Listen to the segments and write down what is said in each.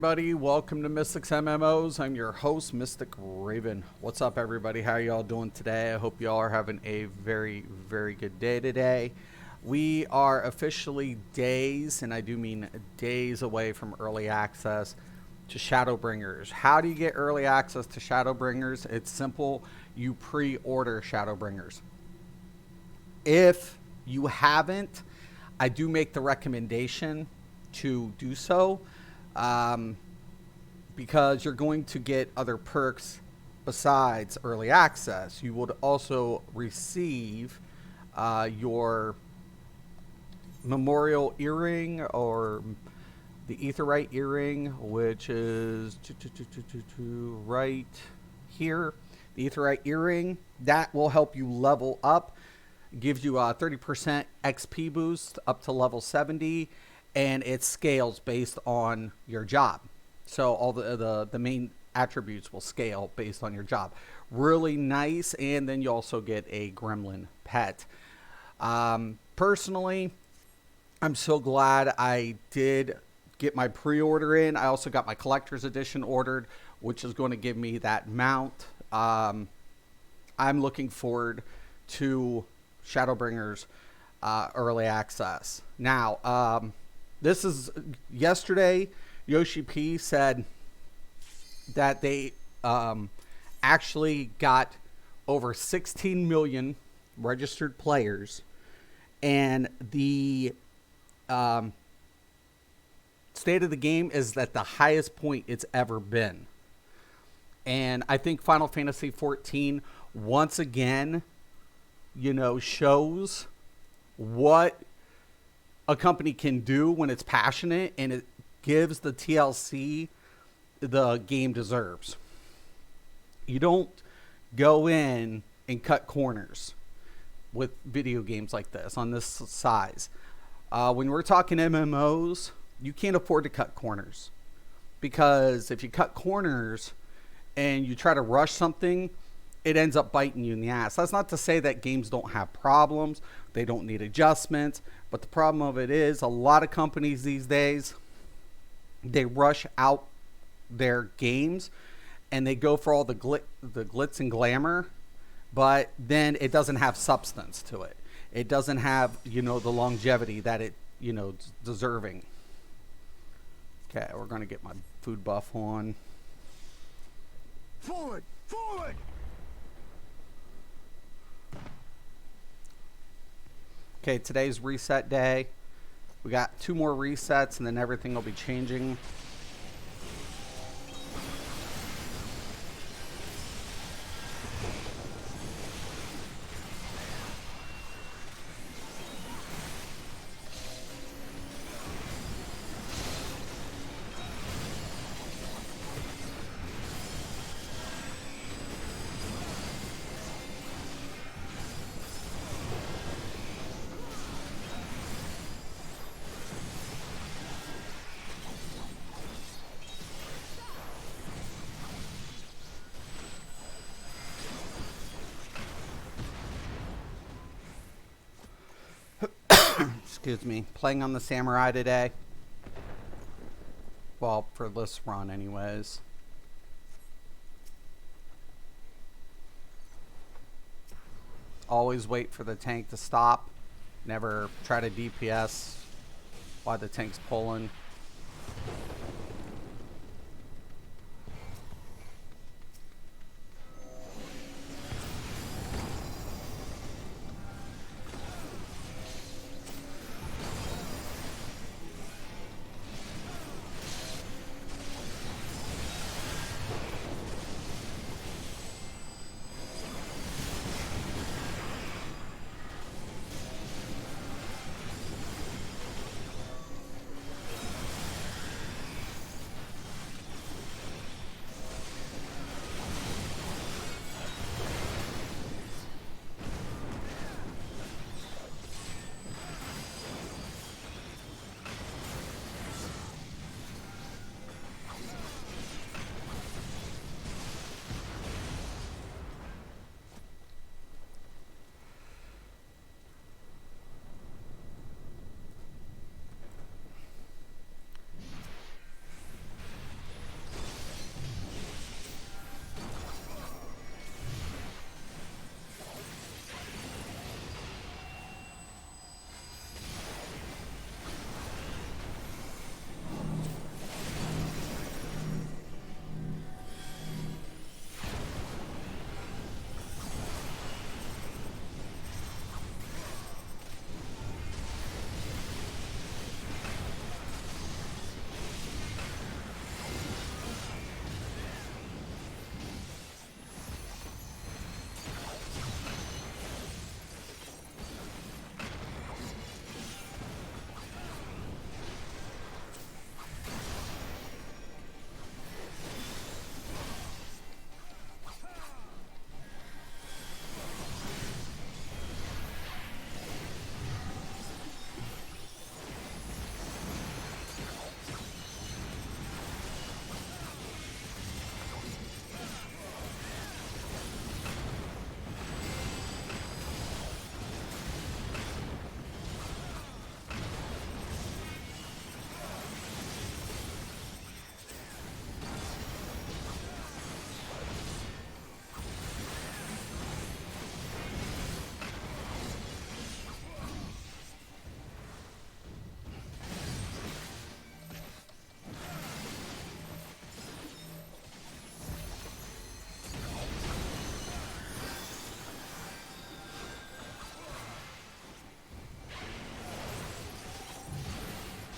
Everybody, welcome to Mystics MMOs. I'm your host, Mystic Raven. What's up, everybody? How y'all doing today? I hope y'all are having a very, very good day today. We are officially days, and I do mean days away from early access to Shadowbringers. How do you get early access to Shadowbringers? It's simple. You pre-order Shadowbringers. If you haven't, I do make the recommendation to do so. Because you're going to get other perks besides early access. You would also receive your memorial earring or the Aetheryte earring, which is right here. The Aetheryte earring, that will help you level up. Gives you a 30% XP boost up to level 70. And it scales based on your job. So all the main attributes will scale based on your job. Really nice. And then you also get a gremlin pet. Personally, I'm so glad I did get my pre-order in. I also got my collector's edition ordered, which is going to give me that mount. I'm looking forward to Shadowbringers early access. Now, this is yesterday. Yoshi P said that they actually got over 16 million registered players, and the state of the game is at the highest point it's ever been. And I think Final Fantasy 14 once again, shows what a company can do when it's passionate, and it gives the TLC the game deserves. You don't go in and cut corners with video games like this on this size. When we're talking MMOs, you can't afford to cut corners, because if you cut corners and you try to rush something, it ends up biting you in the ass. That's not to say that games don't have problems. They don't need adjustments. But the problem of it is, a lot of companies these days, they rush out their games and they go for all the glitz and glamour, but then it doesn't have substance to it. It doesn't have, the longevity that it, deserving. Okay, we're going to get my food buff on. Forward! Forward! Okay, today's reset day. We got 2 more resets, and then everything will be changing. Excuse me. Playing on the Samurai today. Well, for this run anyways. Always wait for the tank to stop. Never try to DPS while the tank's pulling.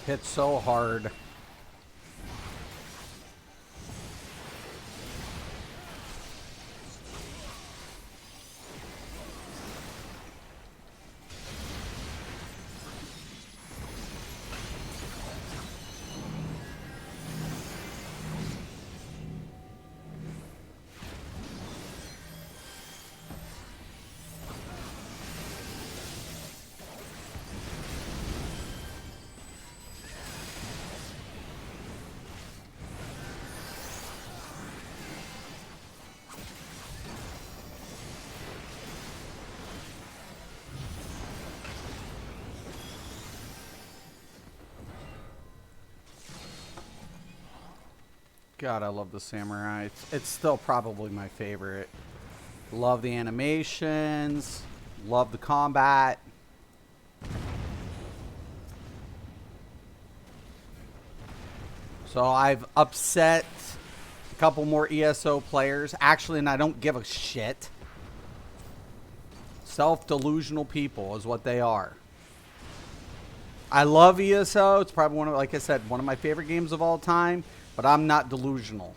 Hit so hard. God, I love the samurai. It's still probably my favorite. Love the animations. Love the combat. So I've upset a couple more ESO players. Actually, and I don't give a shit. Self-delusional people is what they are. I love ESO. It's probably one of, like I said, one of my favorite games of all time. But I'm not delusional.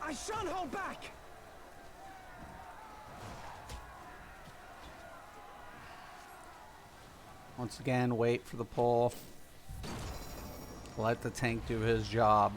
I shan't hold back! Once again, wait for the pull. Let the tank do his job.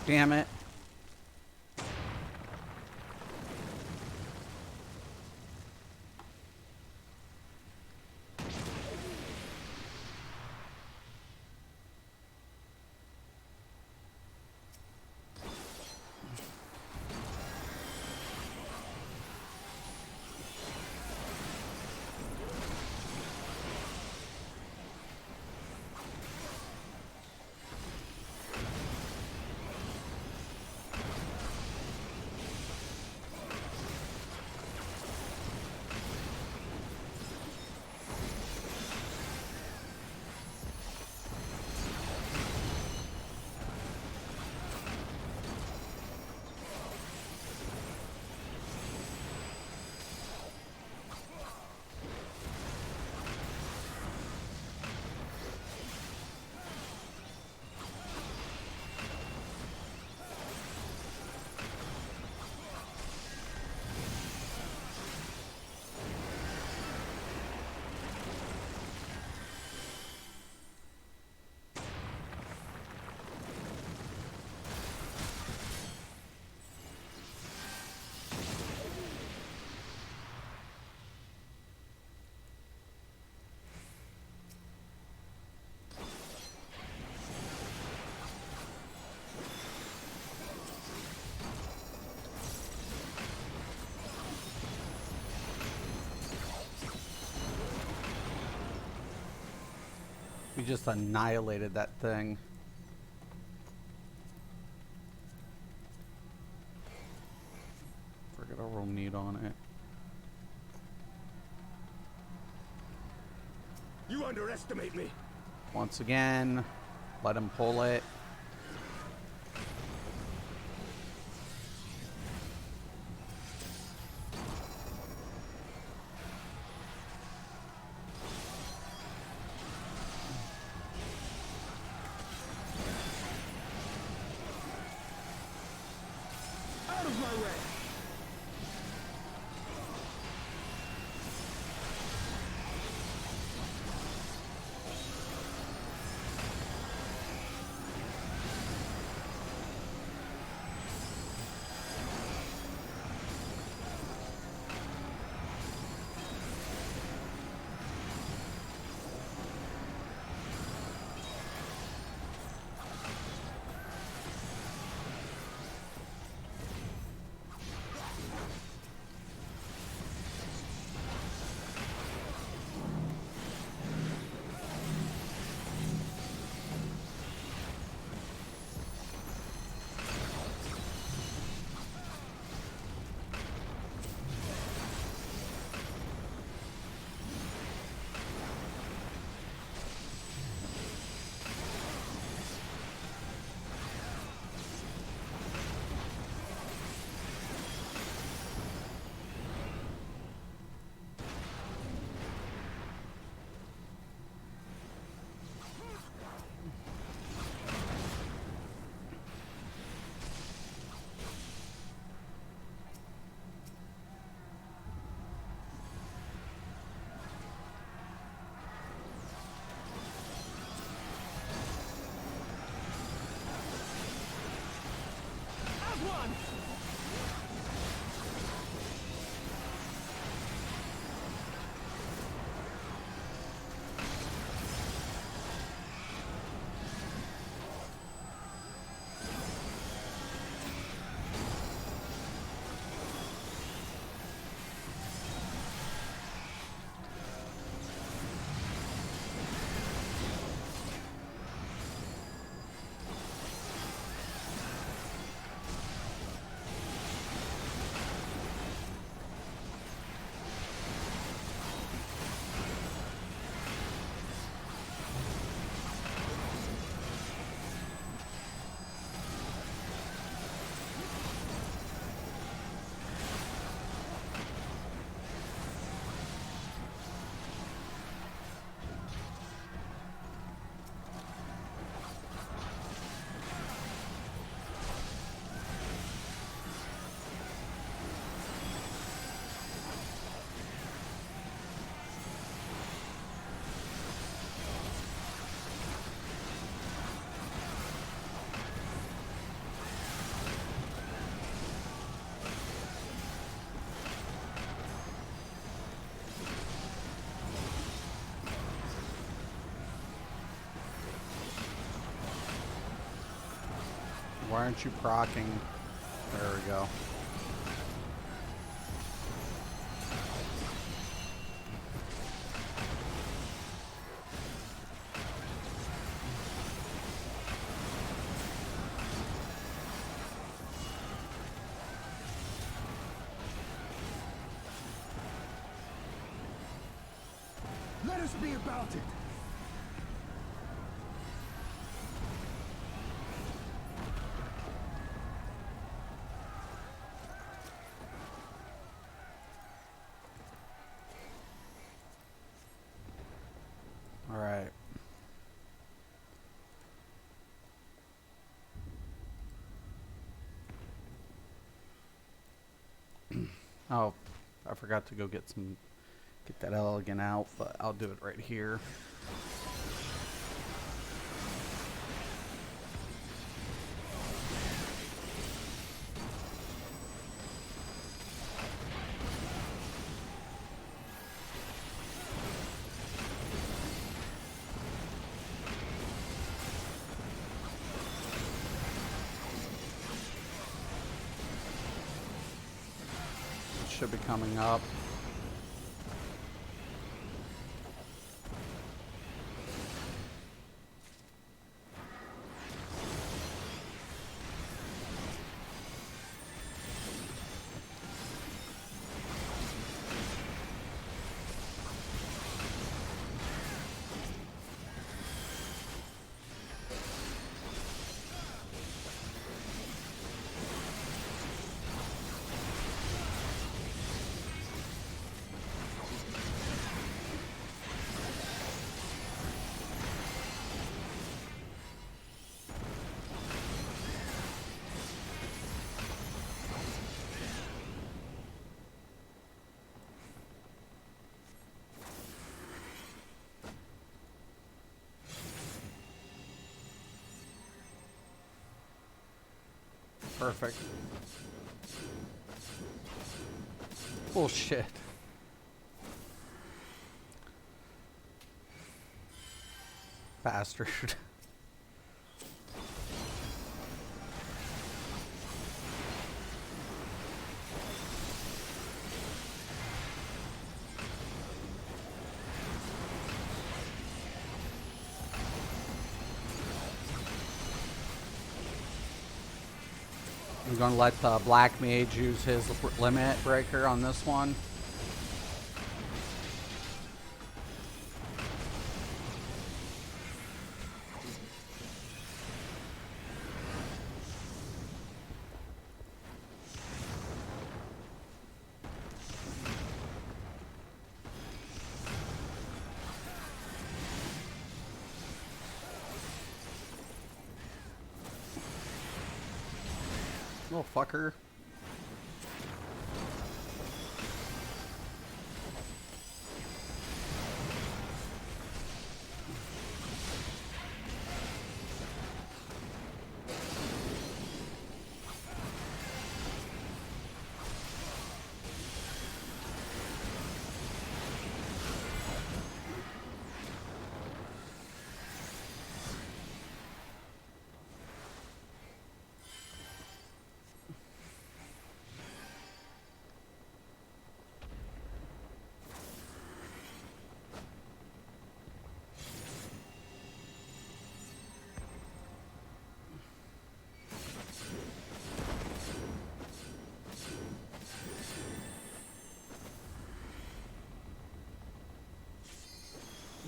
Damn it. just annihilated that thing. Forget I'll roll need on it. You underestimate me. Once again, let him pull it. Out of my way. One. Why aren't you procking? There we go. Let us be about it. All right. Oh, I forgot to go get that elegant out, but I'll do it right here. Should be coming up. Perfect. Bullshit. Bastard. I'm going to let the Black Mage use his limit breaker on this one. Little fucker.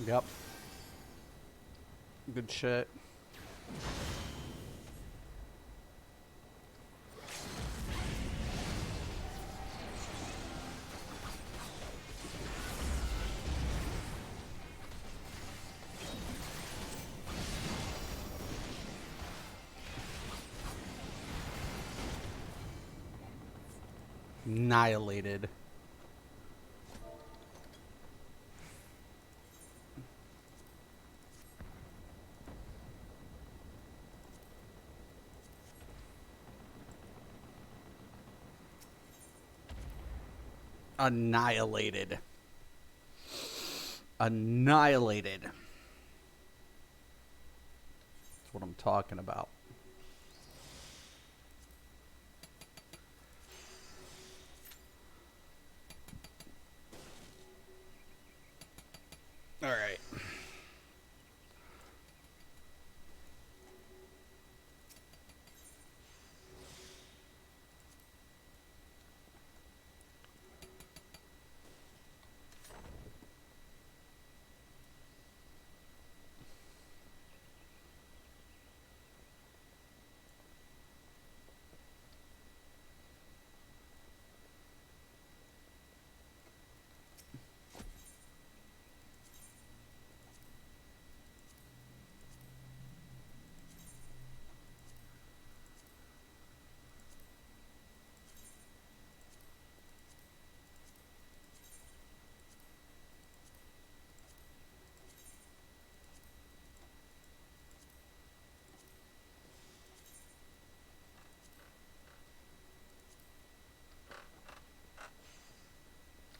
Yep. Good shit. Annihilated. Annihilated. Annihilated. That's what I'm talking about. All right.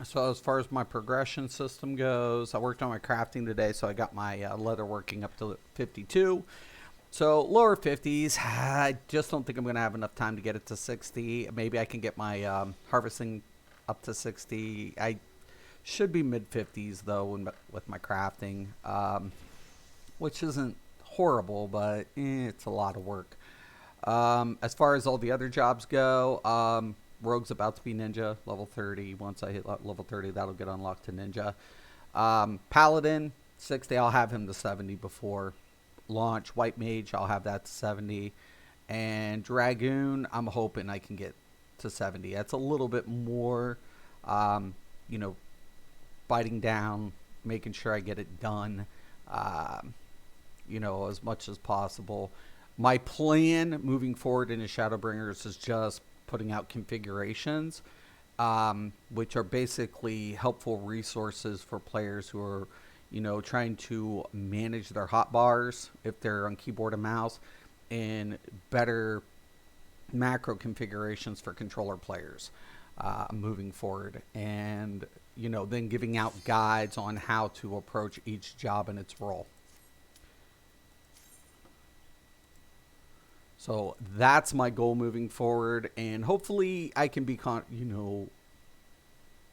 So as far as my progression system goes, I worked on my crafting today, so I got my leather working up to 52. So lower 50s, I just don't think I'm going to have enough time to get it to 60. Maybe I can get my harvesting up to 60. I should be mid 50s though with my crafting, which isn't horrible, but it's a lot of work. As far as all the other jobs go, Rogue's about to be Ninja, level 30. Once I hit level 30, that'll get unlocked to Ninja. Paladin, 60. I'll have him to 70 before launch. White Mage, I'll have that to 70. And Dragoon, I'm hoping I can get to 70. That's a little bit more, you know, biting down, making sure I get it done, you know, as much as possible. My plan moving forward into Shadowbringers is just putting out configurations, which are basically helpful resources for players who are, you know, trying to manage their hotbars if they're on keyboard and mouse, and better macro configurations for controller players moving forward, and then giving out guides on how to approach each job and its role. So that's my goal moving forward, and hopefully I can be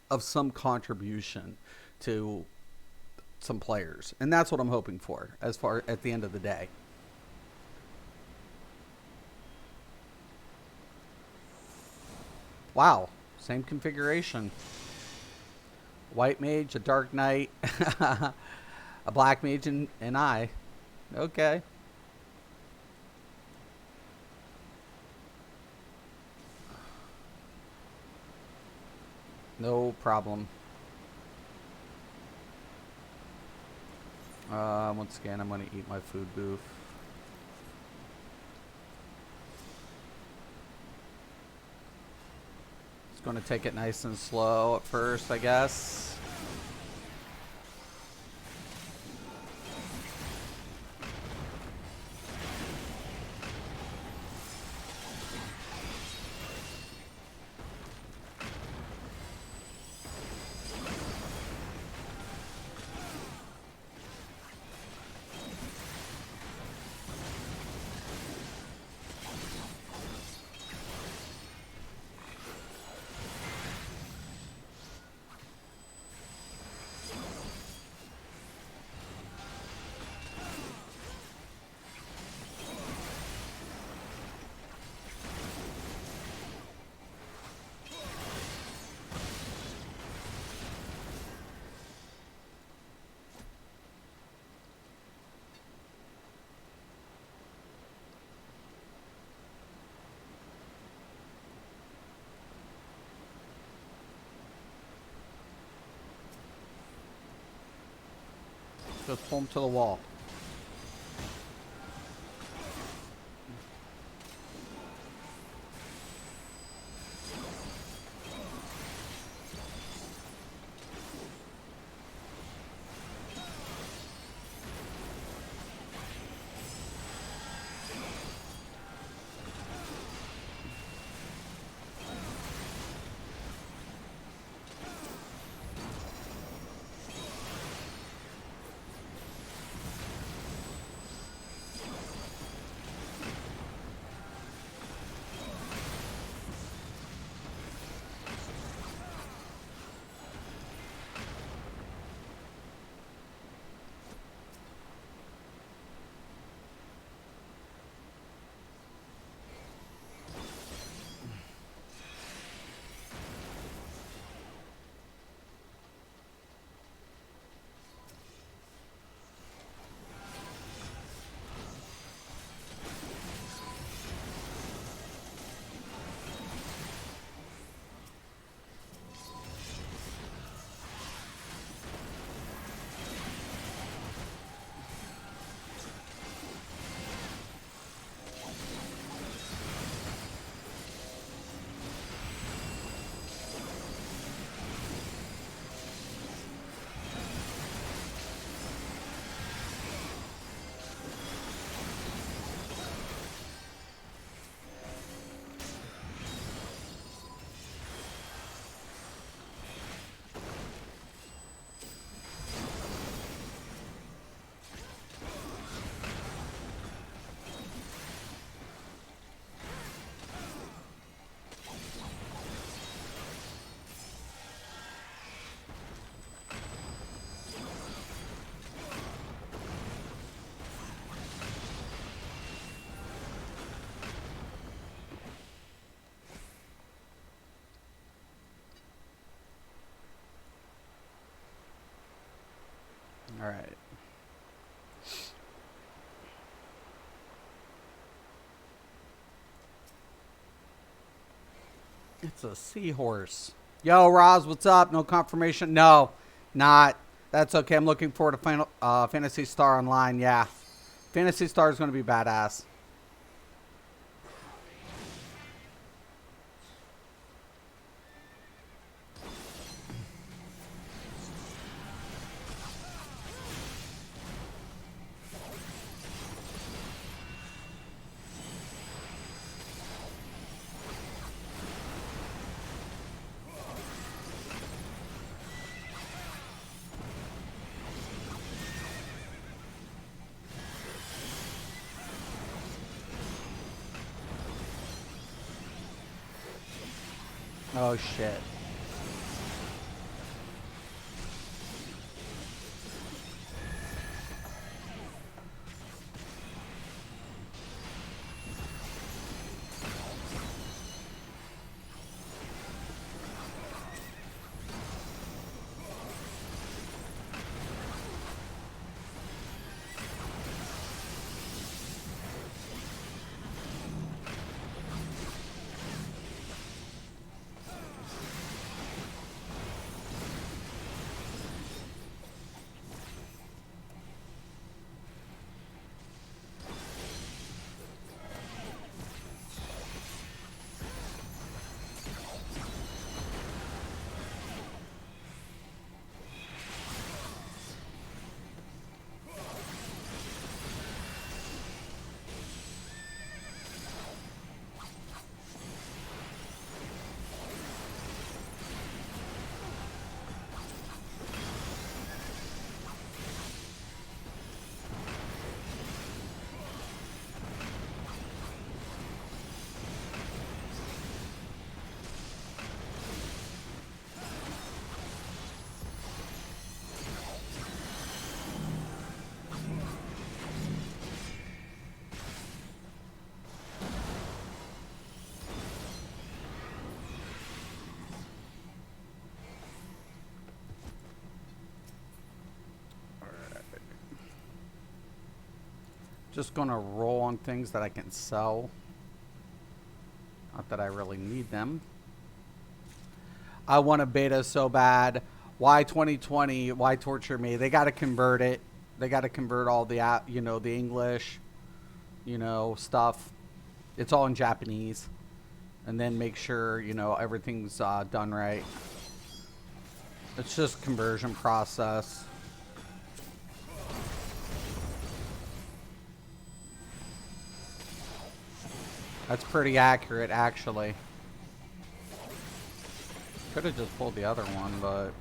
of some contribution to some players, and that's what I'm hoping for as far at the end of the day. Wow, same configuration. White mage, a dark knight, a black mage, and I. Okay. No problem. Once again, I'm going to eat my food booth. It's going to take it nice and slow at first, I guess. Just pull him to the wall. All right. It's a seahorse. Yo, Roz, what's up? No confirmation? No, not. That's okay. I'm looking forward to final, Fantasy Star Online. Yeah. Fantasy Star is going to be badass. Oh shit. Just gonna roll on things that I can sell. Not that I really need them. I want a beta so bad. Why 2020? Why torture me? They got to convert it. They got to convert all the, you know, the English, you know, stuff. It's all in Japanese. And then make sure, you know, everything's done right. It's just conversion process. That's pretty accurate, actually. Could have just pulled the other one, but...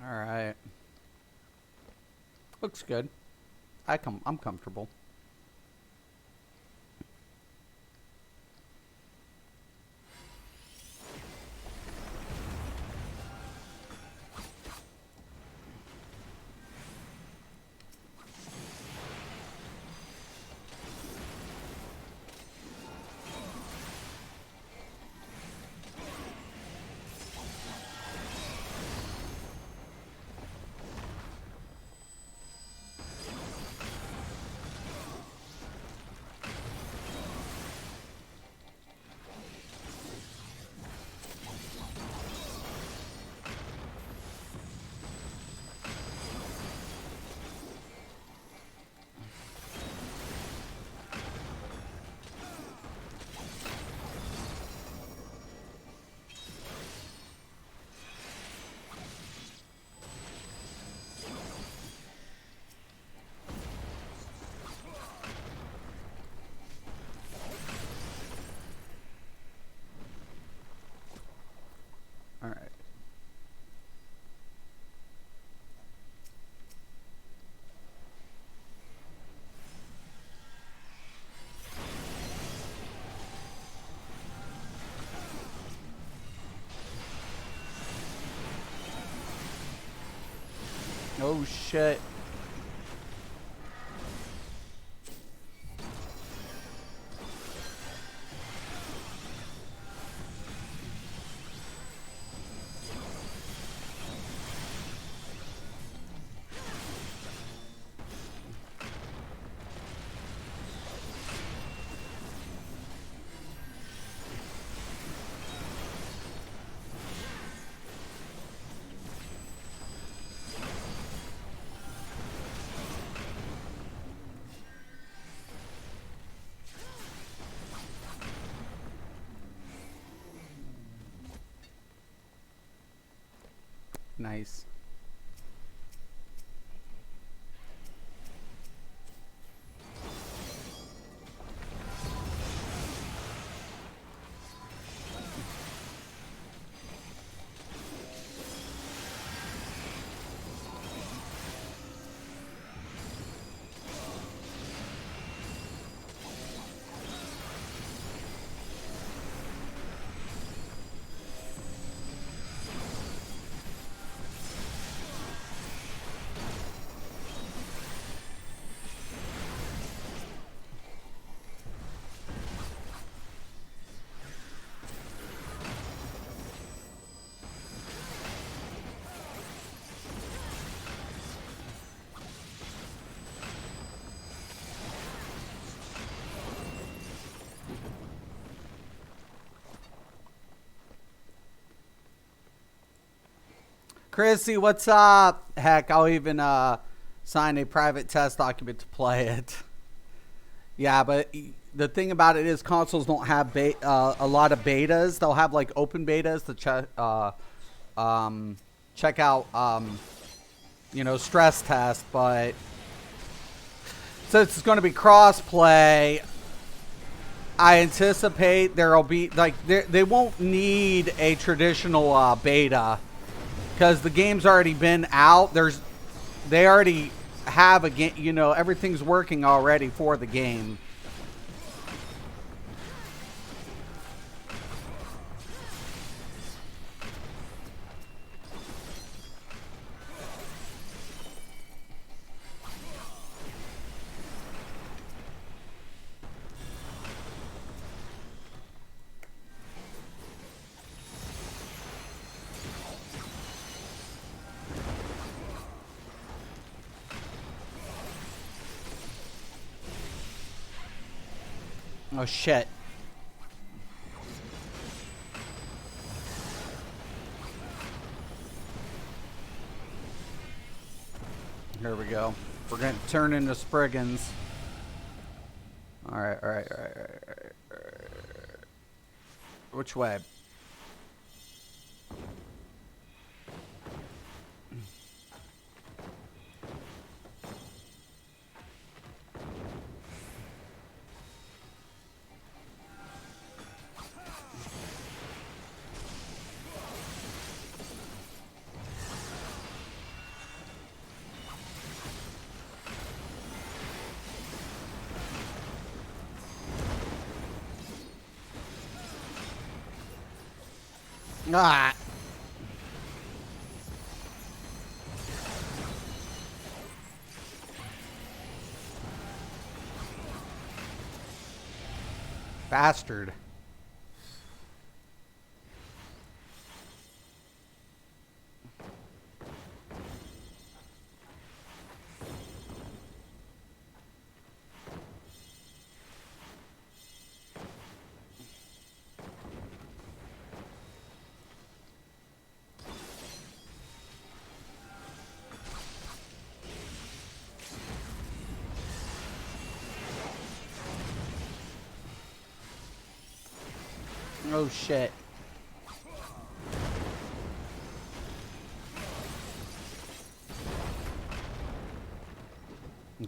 Alright. Looks good. I'm comfortable. Alright. Oh shit. Nice. Chrissy, what's up? Heck, I'll even sign a private test document to play it. Yeah, but the thing about it is consoles don't have a lot of betas. They'll have like open betas to check out, you know, stress test. But since it's going to be cross-play, I anticipate there'll be like they won't need a traditional beta. Because the game's already been out. They already have a game. You know, everything's working already for the game. Oh shit. Here we go. We're going to turn into Spriggans. Alright. Which way? Ah. Bastard. Oh shit.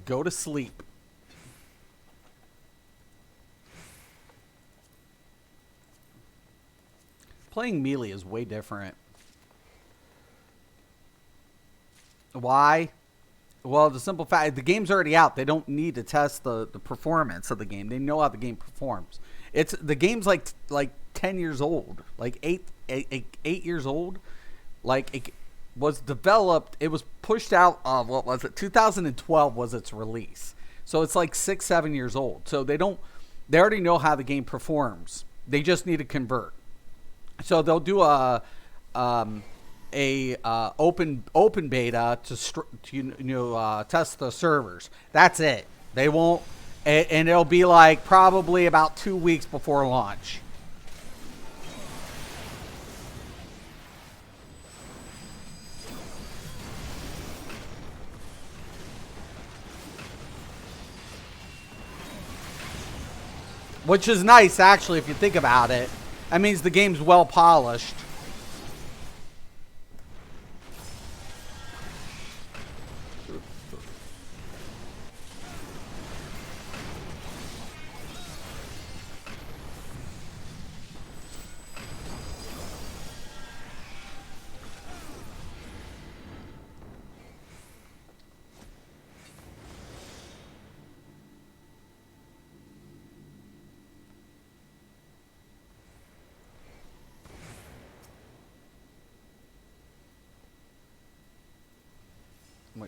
Go to sleep. Playing melee is way different. Why? Well, the simple fact, the game's already out. They don't need to test the performance of the game. They know how the game performs. The game's like 10 years old, like eight years old. Like it was developed. It was pushed out. What was it? 2012 was its release. So it's like 6-7 years old. So they already know how the game performs. They just need to convert. So they'll do a open beta to test the servers. That's it. They won't, and it'll be like probably about 2 weeks before launch. Which is nice, actually, if you think about it. That means the game's well polished.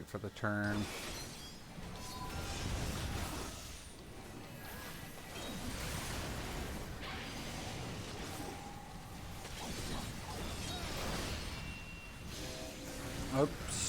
Wait for the turn. Oops.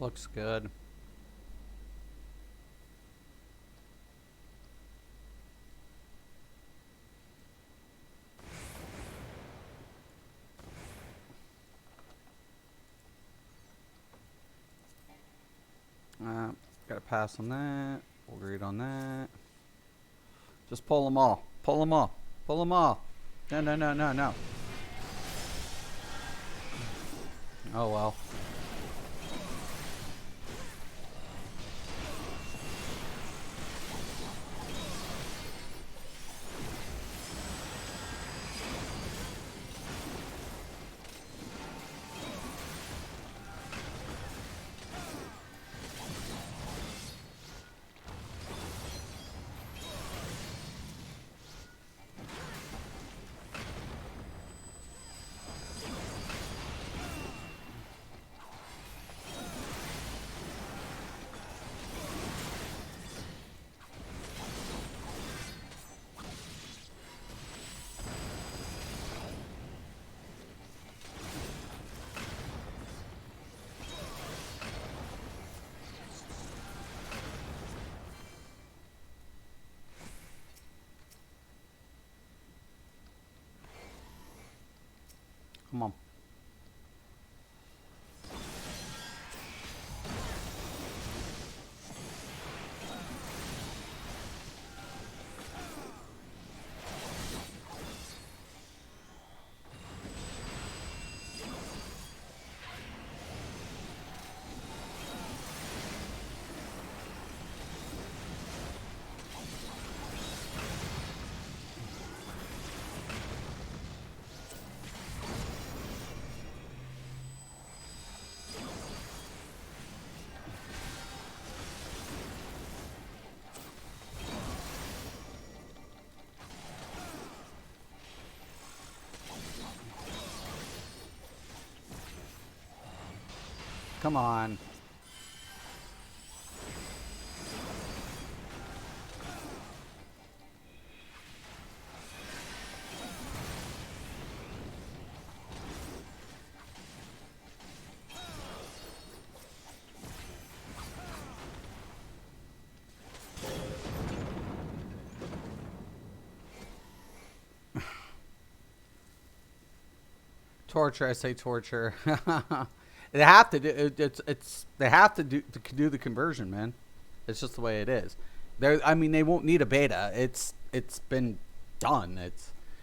Looks good. Gotta pass on that. We'll read on that. Just pull them all. Pull them all. Pull them all. No, no, no, no, no. Oh, well. Come on. Come on. Torture, I say torture. They have to do it's they have to do the conversion, man. It's just the way it is. I mean, they won't need a beta. It's been done.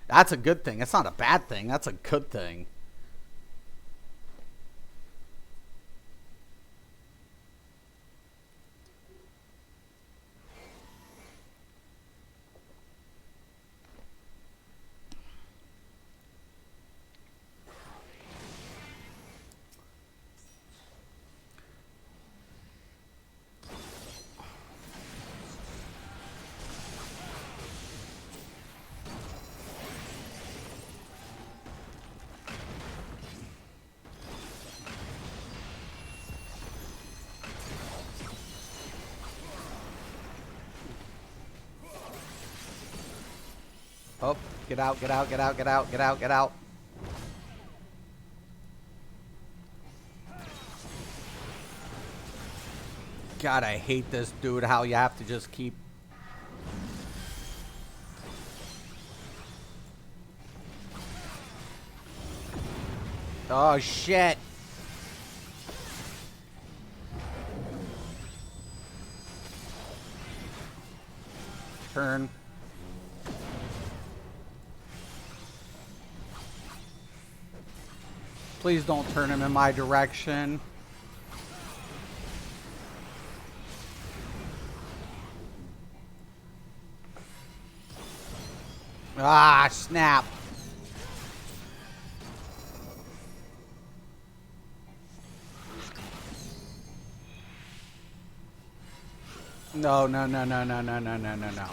That's a good thing. It's not a bad thing. That's a good thing. Oh, get out, get out, get out, get out, get out, get out. God, I hate this, dude, how you have to just keep... Oh, shit. Turn. Please don't turn him in my direction. Ah, snap. No, no, no, no, no, no, no, no, no, no.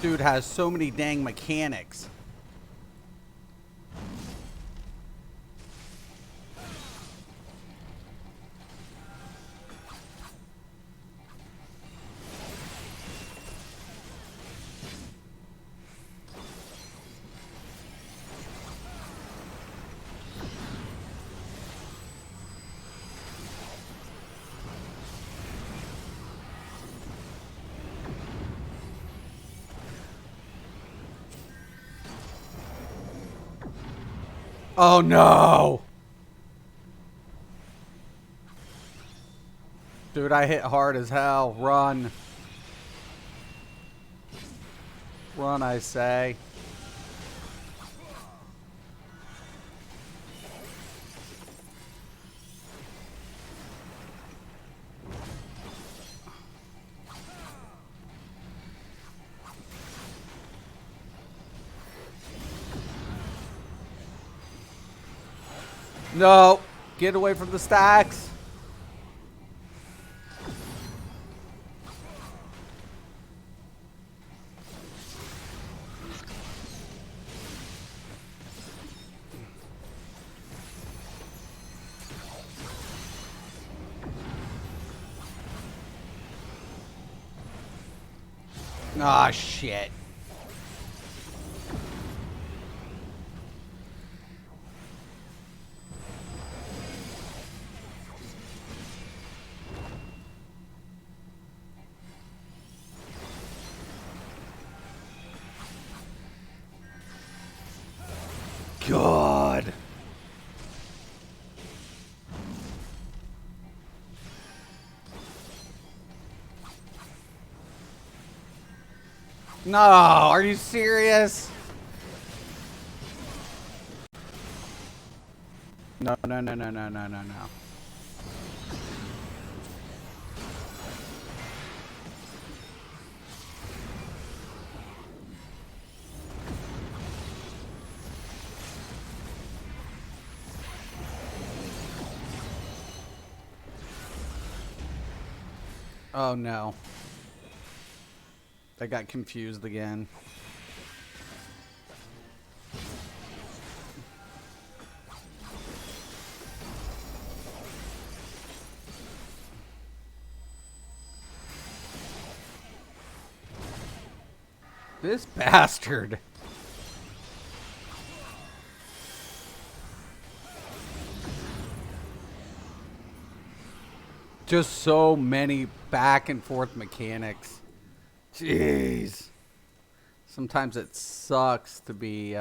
This dude has so many dang mechanics. Oh no! Dude, I hit hard as hell. Run. Run, I say. No! Get away from the stacks! Ah, shit. God. No, are you serious? No, no, no, no, no, no, no, no. Oh no. I got confused again. This bastard. Just so many back and forth mechanics. Jeez. Sometimes it sucks to be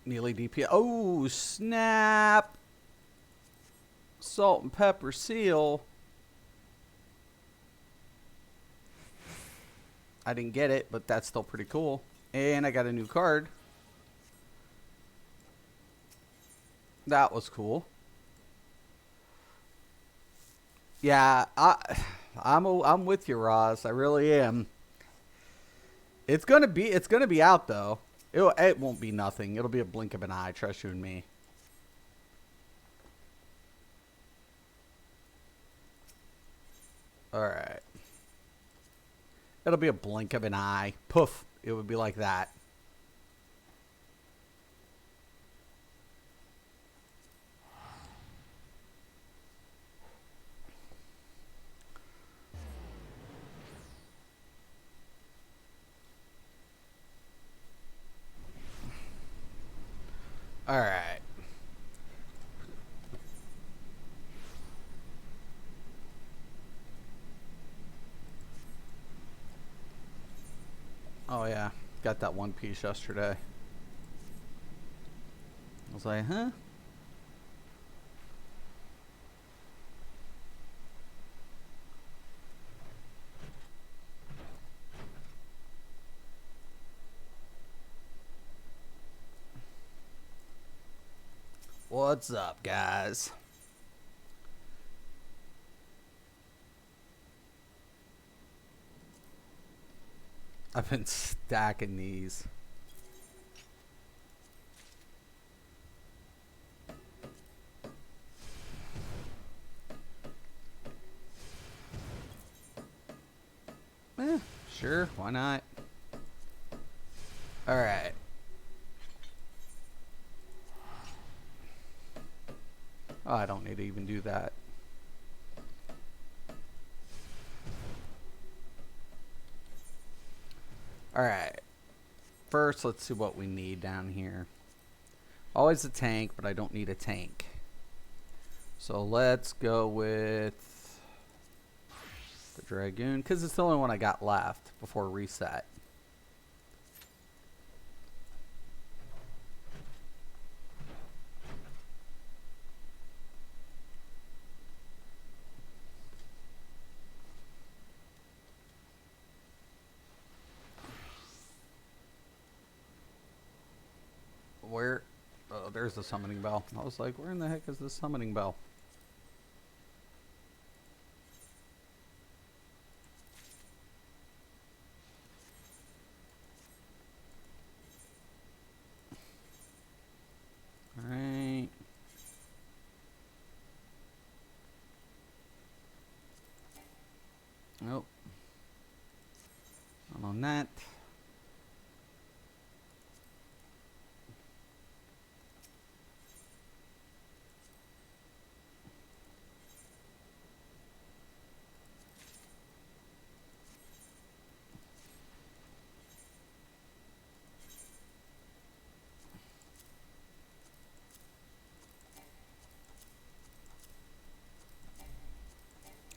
nearly DP. Oh, snap. Salt and pepper seal. I didn't get it, but that's still pretty cool. And I got a new card. That was cool. Yeah, I'm with you, Roz. I really am. It's gonna be out though. It won't be nothing. It'll be a blink of an eye. Trust you and me. All right. It'll be a blink of an eye. Poof. It would be like that. All right. Oh yeah, got that one piece yesterday. I was like, huh? What's up, guys? I've been stacking these. Sure, why not? All right. Oh, I don't need to even do that. All right. First, let's see what we need down here. Always a tank, but I don't need a tank. So let's go with the Dragoon, because it's the only one I got left before reset. Where? Oh, there's the summoning bell. I was like, where in the heck is the summoning bell? Alright. Nope. Not on that.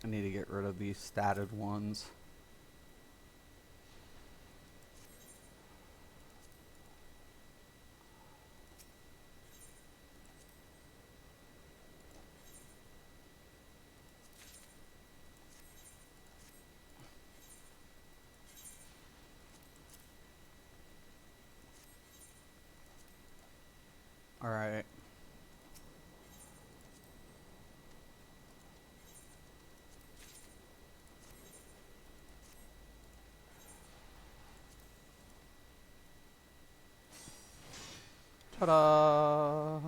I need to get rid of these statted ones. Alright. Ta-da!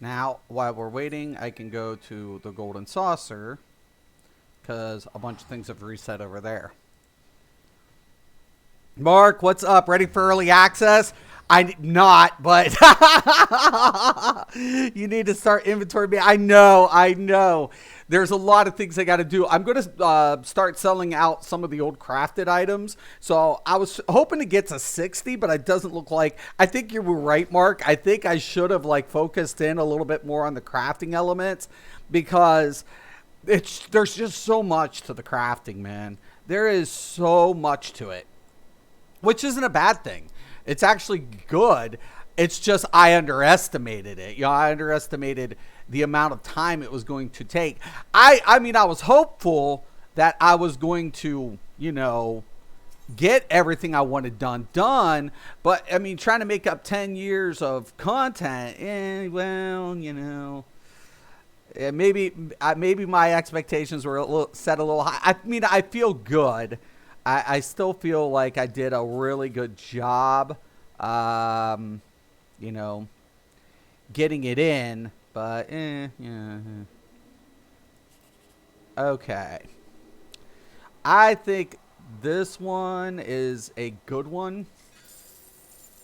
Now, while we're waiting, I can go to the Golden Saucer, because a bunch of things have reset over there. Mark, what's up? Ready for early access? I'm not, but you need to start inventory. I know. There's a lot of things I got to do. I'm going to start selling out some of the old crafted items. So I was hoping to get to 60, but it doesn't look like. I think you were right, Mark. I think I should have focused in a little bit more on the crafting elements, because there's just so much to the crafting, man. There is so much to it, which isn't a bad thing. It's actually good. It's just I underestimated it. I underestimated the amount of time it was going to take. I mean, I was hopeful that I was going to, get everything I wanted done. But, I mean, trying to make up 10 years of content, maybe my expectations were set a little high. I mean, I feel good. I still feel like I did a really good job, getting it in, but, yeah. Okay. I think this one is a good one.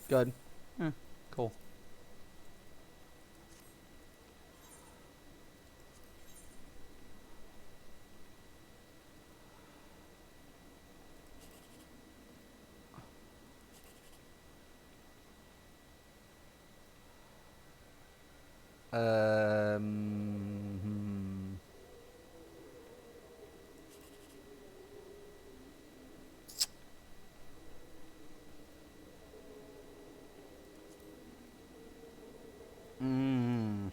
Good. Cool. Hmm. Mm.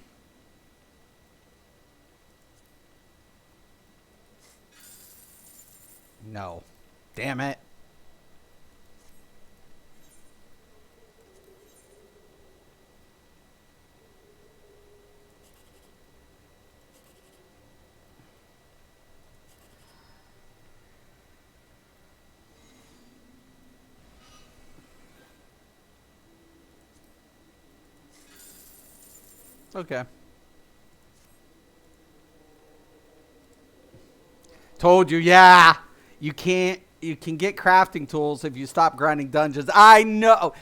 No. Damn it. Okay. Told you, yeah. You can get crafting tools if you stop grinding dungeons. I know.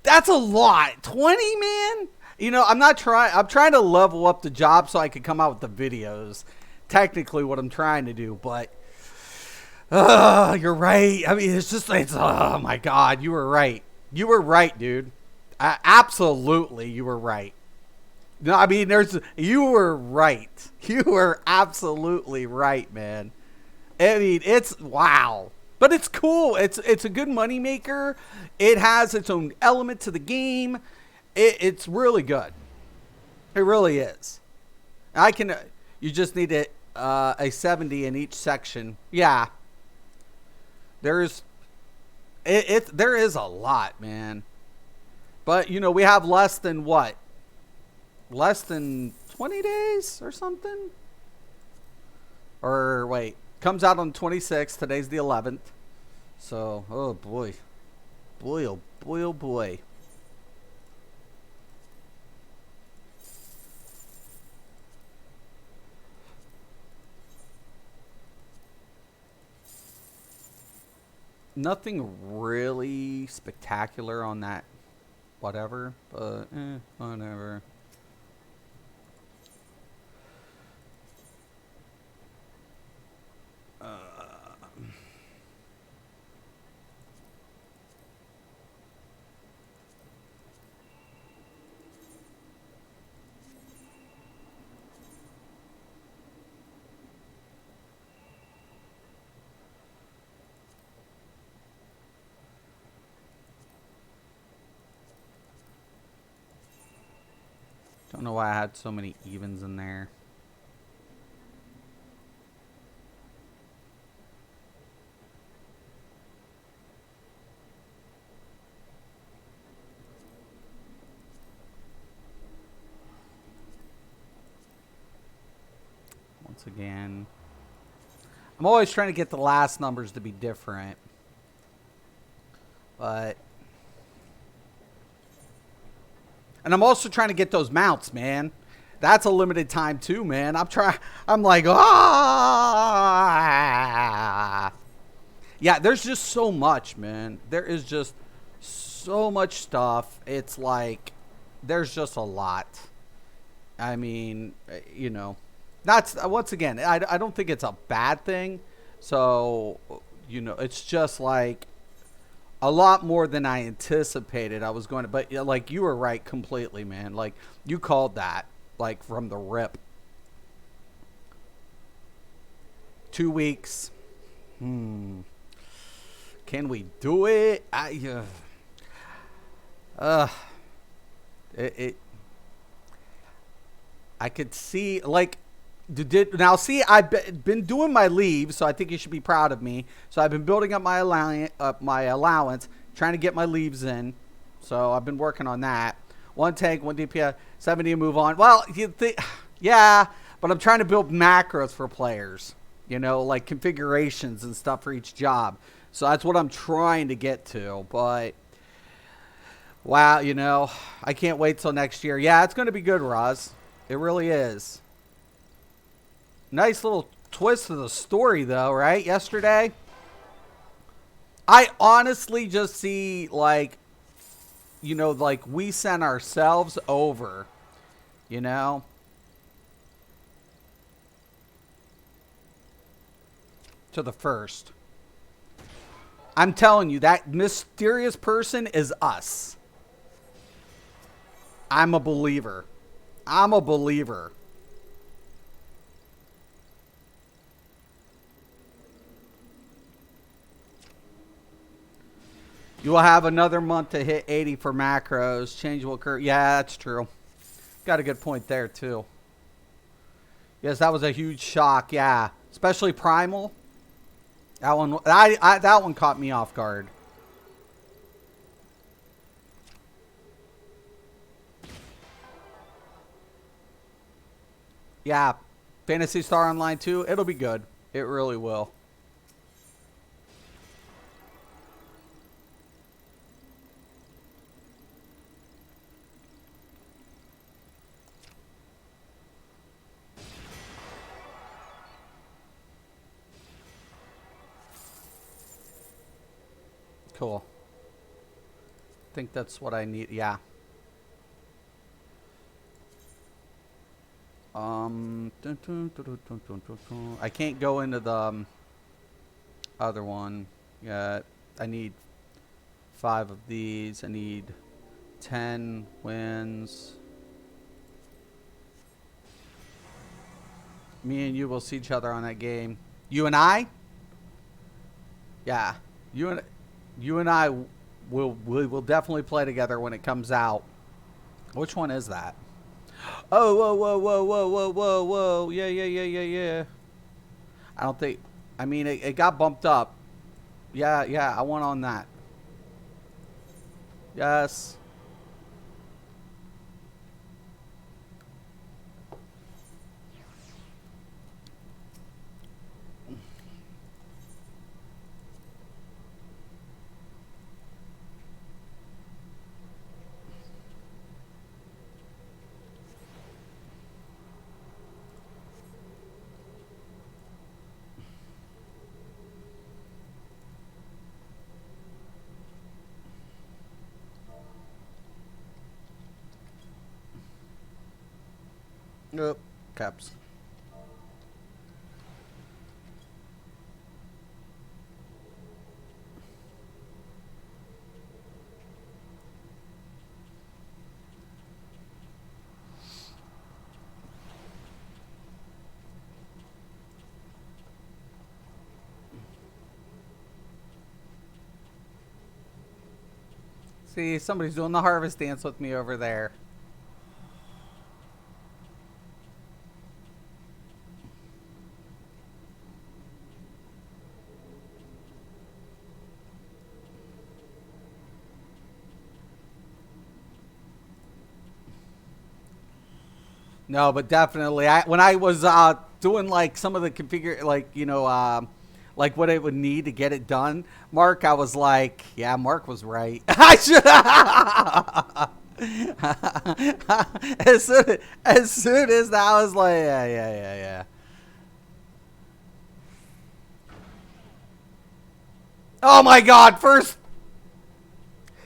That's a lot. 20, man? You know, I'm trying to level up the job so I can come out with the videos. Technically what I'm trying to do, but you're right. I mean, it's oh my god, you were right. You were right, dude. Absolutely, you were right. No, I mean, you were right. You were absolutely right, man. I mean, it's wow, but it's cool. It's a good moneymaker. It has its own element to the game. It's really good. It really is. I can. You just need a 70 in each section. Yeah, there's there is a lot, man. But you know, we have less than what? Less than 20 days or something? Or wait, comes out on 26th. Today's the 11th. So, oh boy. Boy, oh boy, oh boy. Nothing really spectacular on that whatever, but whatever. Don't know why I had so many evens in there. Once again, I'm always trying to get the last numbers to be different, but and I'm also trying to get those mounts, man. That's a limited time too, man. I'm like, ah. Yeah, there's just so much, man. There is just so much stuff. It's like there's just a lot. I mean, you know, that's once again, I don't think it's a bad thing. So, you know, it's just like a lot more than I anticipated I was going to, but like you were right completely, man. Like you called that like from the rip. 2 weeks. Can we do it? Uh, it I could see like now see I've been doing my leaves, so I think you should be proud of me. So I've been building up my allowance, trying to get my leaves in. So I've been working on that. One tank, one DPS, 70 and move on. Well, you think, yeah, but I'm trying to build macros for players. You know, like configurations and stuff for each job. So that's what I'm trying to get to. But wow, you know, I can't wait till next year. Yeah, it's going to be good, Roz. It really is. Nice little twist to the story, though, right? Yesterday, I honestly just see, like, you know, like we sent ourselves over, you know? To the first. I'm telling you, that mysterious person is us. I'm a believer. I'm a believer. You will have another month to hit 80 for macros. Change will occur. Yeah, that's true. Got a good point there too. Yes, that was a huge shock. Yeah, especially Primal. That one, that one caught me off guard. Yeah, Phantasy Star Online 2, it'll be good. It really will. Cool. I think that's what I need. Yeah. I can't go into the other one yet. I need 5 of these. I need 10 wins. Me and you will see each other on that game. You and I? Yeah. You and I will definitely play together when it comes out. Which one is that? Oh, whoa, whoa, whoa, whoa, whoa, whoa, whoa. Yeah. I don't think... I mean, it got bumped up. Yeah, I want on that. Yes. Nope. Caps. See, somebody's doing the harvest dance with me over there. No, but definitely, when I was doing like some of the configure, like like what it would need to get it done, Mark, I was like, yeah, Mark was right. I should. As soon as that, I was like, yeah. Oh my God! First,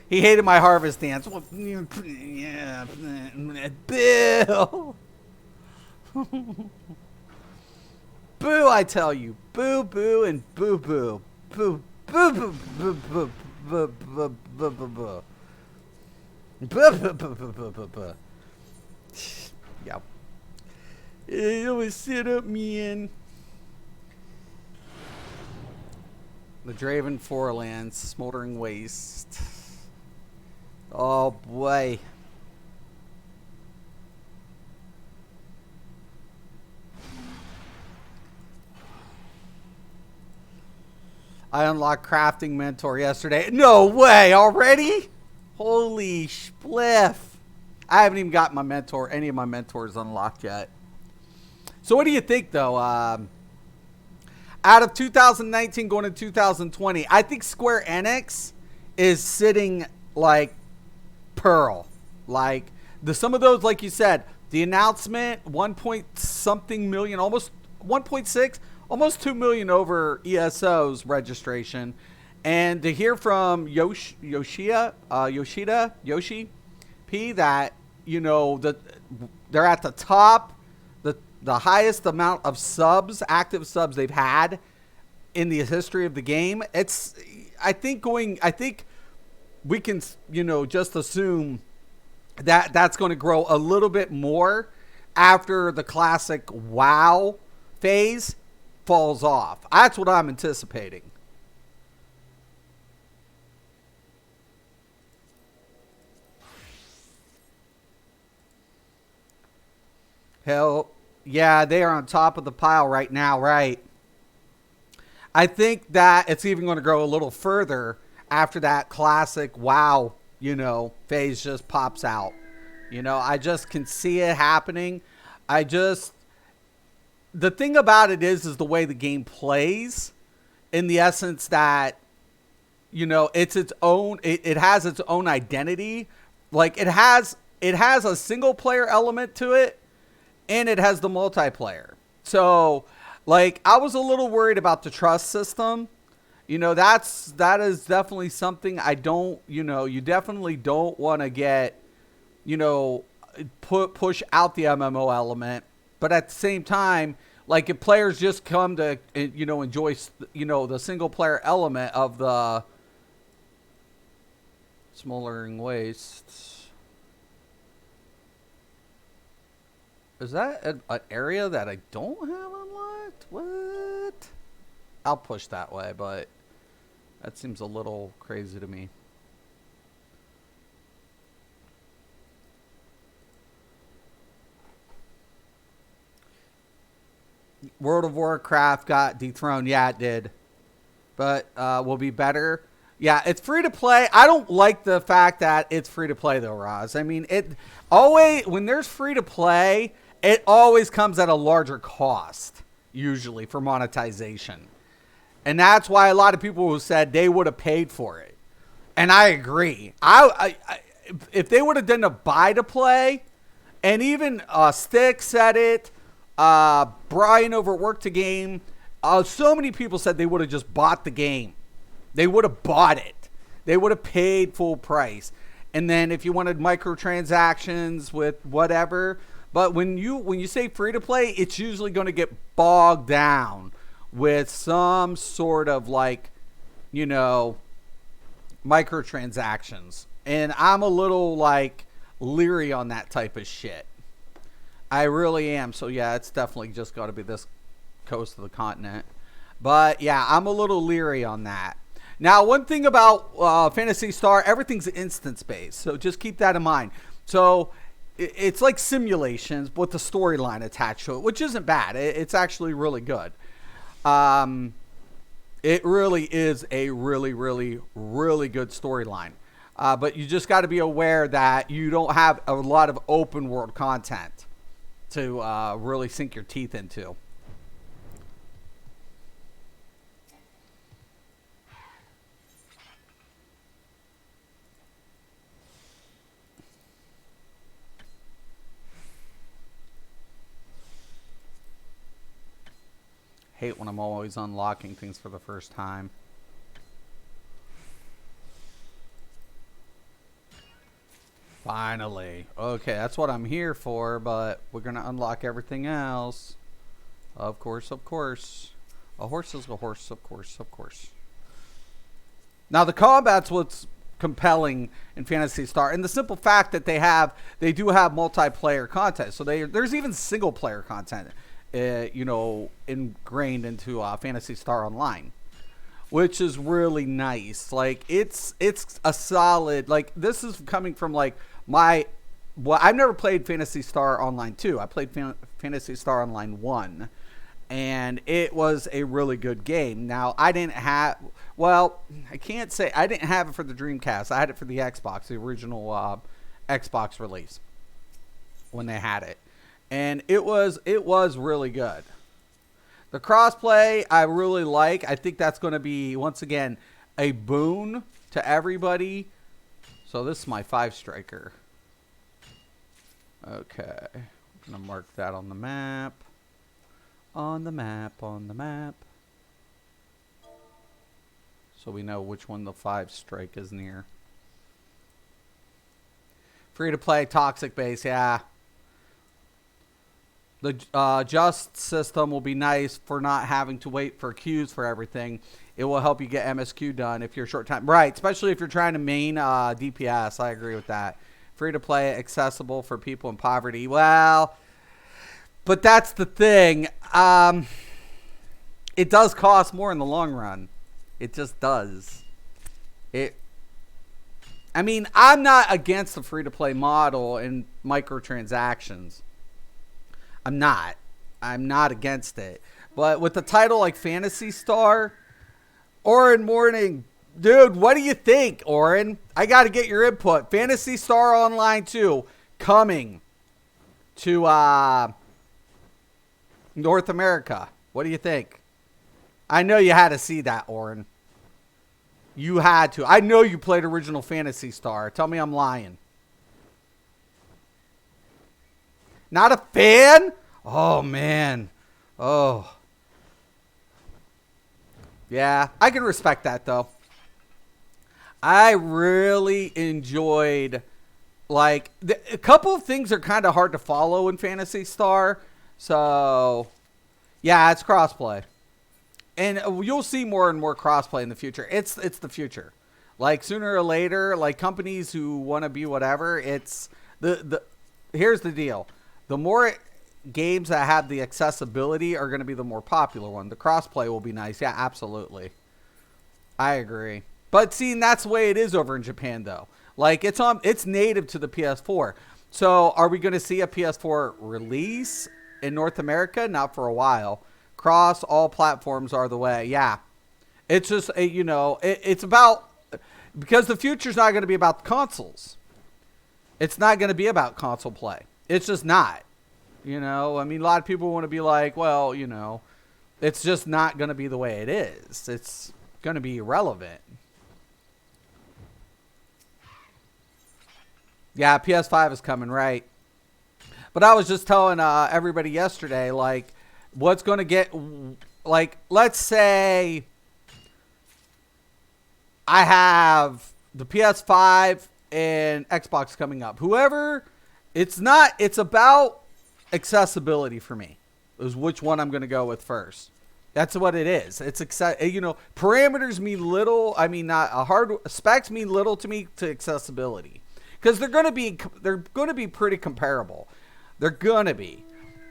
he hated my harvest dance. Well, yeah, Bill. Boo, I tell you. Boo, boo, and boo, boo. Boo, boo, boo, boo, boo, boo, boo, boo, boo, boo. Boo, boo, boo, boo, boo, boo, boo. Yeah. It was sit up, man. The Draven Forelands, Smoldering Waste. Oh, boy. I unlocked Crafting Mentor yesterday. No way, already? Holy spliff. I haven't even got my mentor, any of my mentors unlocked yet. So what do you think, though? Out of 2019 going to 2020, I think Square Enix is sitting like Pearl. Like, some of those, like you said, the announcement, 1 point something million, almost 1.6, almost 2 million over ESO's registration. And to hear from Yoshi P that, they're at the top, the highest amount of subs, active subs they've had in the history of the game. I think we can, just assume that that's going to grow a little bit more after the classic WoW phase falls off. That's what I'm anticipating. Hell, yeah, they are on top of the pile right now, right? I think that it's even going to grow a little further after that classic wow, phase just pops out. I just can see it happening. I just the thing about it is the way the game plays, in the essence that it's its own. It has its own identity. Like it has a single player element to it, and it has the multiplayer. So, like, I was a little worried about the trust system. That is definitely something I don't. You definitely don't want to get, push out the MMO element, but at the same time, like if players just come to enjoy the single player element of the smoldering wastes. Is that an area that I don't have unlocked? What? I'll push that way, but that seems a little crazy to me. World of Warcraft got dethroned. Yeah, it did. But will be better. Yeah, it's free to play. I don't like the fact that it's free to play, though, Roz. I mean, it always, when there's free to play, it always comes at a larger cost, usually, for monetization. And that's why a lot of people who said they would have paid for it. And I agree. If they would have done a buy to play, and even Stick said it, Brian over at Work to Game, so many people said they would have just bought the game. They would have bought it. They would have paid full price. And then if you wanted microtransactions with whatever, but when you say free to play, it's usually going to get bogged down with some sort of microtransactions. And I'm a little leery on that type of shit. I really am. So yeah, it's definitely just got to be this coast of the continent. But yeah, I'm a little leery on that. Now, one thing about Phantasy Star, everything's instance based. So just keep that in mind. So it's like simulations with the storyline attached to it, which isn't bad. It's actually really good. It really is a really, really, really good storyline. But you just got to be aware that you don't have a lot of open world content to really sink your teeth into. Hate when I'm always unlocking things for the first time. Finally. Okay, that's what I'm here for, but we're going to unlock everything else. Of course, of course. A horse is a horse, of course, of course. Now, the combat's what's compelling in Phantasy Star, and the simple fact that they do have multiplayer content. So there's even single player content, ingrained into Phantasy Star Online, which is really nice. Like it's a solid. Like this is coming from I've never played Phantasy Star Online 2. I played Phantasy Star Online 1. And it was a really good game. Now, I can't say I didn't have it for the Dreamcast. I had it for the Xbox, the original Xbox release when they had it. And it was really good. The crossplay I really like. I think that's going to be, once again, a boon to everybody. So this is my 5-striker. Okay. I'm going to mark that on the map. On the map. So we know which one the 5-strike is near. Free to play, toxic base, yeah. The just system will be nice for not having to wait for queues for everything. It will help you get MSQ done if you're short time. Right, especially if you're trying to main DPS. I agree with that. Free to play, accessible for people in poverty. Well, but that's the thing. It does cost more in the long run. It just does. I'm not against the free-to-play model and microtransactions. I'm not. I'm not against it. But with a title like Phantasy Star, Oren Morning, dude, what do you think, Oren? I got to get your input. Phantasy Star Online 2 coming to North America. What do you think? I know you had to see that, Oren. You had to. I know you played original Phantasy Star. Tell me I'm lying. Not a fan? Oh, man. Oh. Yeah, I can respect that, though. I really enjoyed, like, a couple of things are kind of hard to follow in Phantasy Star. So, yeah, it's crossplay. And you'll see more and more crossplay in the future. It's the future. Like, sooner or later, like, companies who want to be whatever, it's here's the deal. The more games that have the accessibility are going to be the more popular one. The crossplay will be nice. Yeah, absolutely. I agree. But see, that's the way it is over in Japan, though. Like, it's native to the PS4. So, are we going to see a PS4 release in North America? Not for a while. Cross all platforms are the way. Yeah. It's just, it's about, because the future's not going to be about the consoles. It's not going to be about console play. It's just not. I mean, a lot of people want to be like, well, it's just not going to be the way it is. It's going to be irrelevant. Yeah, PS5 is coming, right? But I was just telling everybody yesterday, like, what's going to get, like, let's say I have the PS5 and Xbox coming up. Whoever, it's about accessibility for me, is which one I'm going to go with first. That's what it is. It's parameters mean little. I mean, specs mean little to me to accessibility, because they're going to be pretty comparable. They're going to be.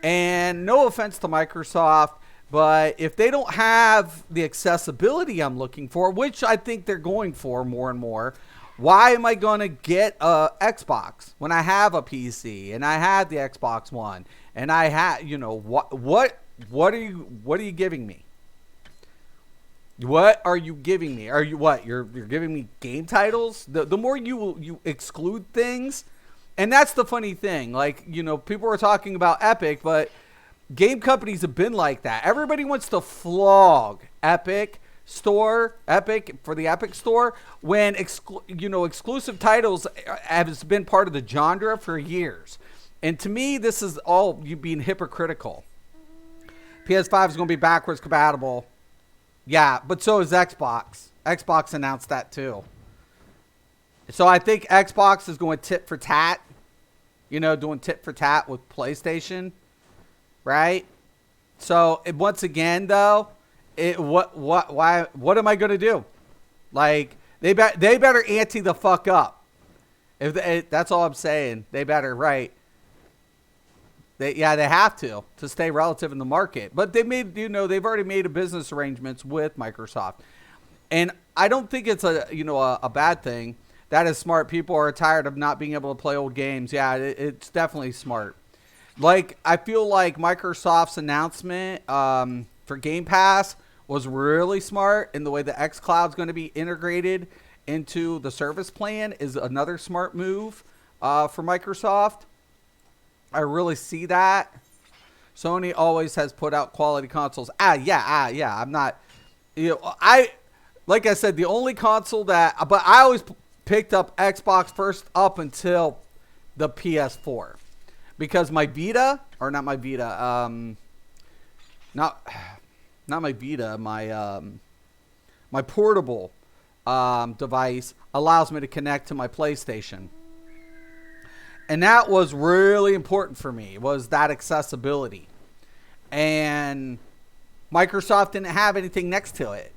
And no offense to Microsoft, but if they don't have the accessibility I'm looking for, which I think they're going for more and more, why am I going to get a Xbox when I have a PC and I have the Xbox One and I have, what are you giving me? What are you giving me? Are you what? You're giving me game titles? The more you exclude things, and that's the funny thing. Like, people were talking about Epic, but game companies have been like that. Everybody wants to flog Epic for the Epic Store when exclusive titles has been part of the genre for years. And to me, this is all you being hypocritical. PS5 is going to be backwards compatible. Yeah, but so is Xbox. Xbox announced that too. So I think Xbox is going tit for tat. Doing tit for tat with PlayStation. Right? So once again, though, what am I going to do? Like, they better ante the fuck up. That's all I'm saying. They better, right? They have to stay relative in the market. But they've already made business arrangements with Microsoft. And I don't think it's a bad thing. That is smart. People are tired of not being able to play old games. Yeah, it's definitely smart. Like, I feel like Microsoft's announcement for Game Pass was really smart, and the way the xCloud's going to be integrated into the service plan is another smart move for Microsoft. I really see that. Sony always has put out quality consoles. Yeah. I'm not, like I said, the only console but I always picked up Xbox first up until the PS4. Because my Vita, or not my Vita, not my Vita, my portable device allows me to connect to my PlayStation. And that was really important for me, was that accessibility. And Microsoft didn't have anything next to it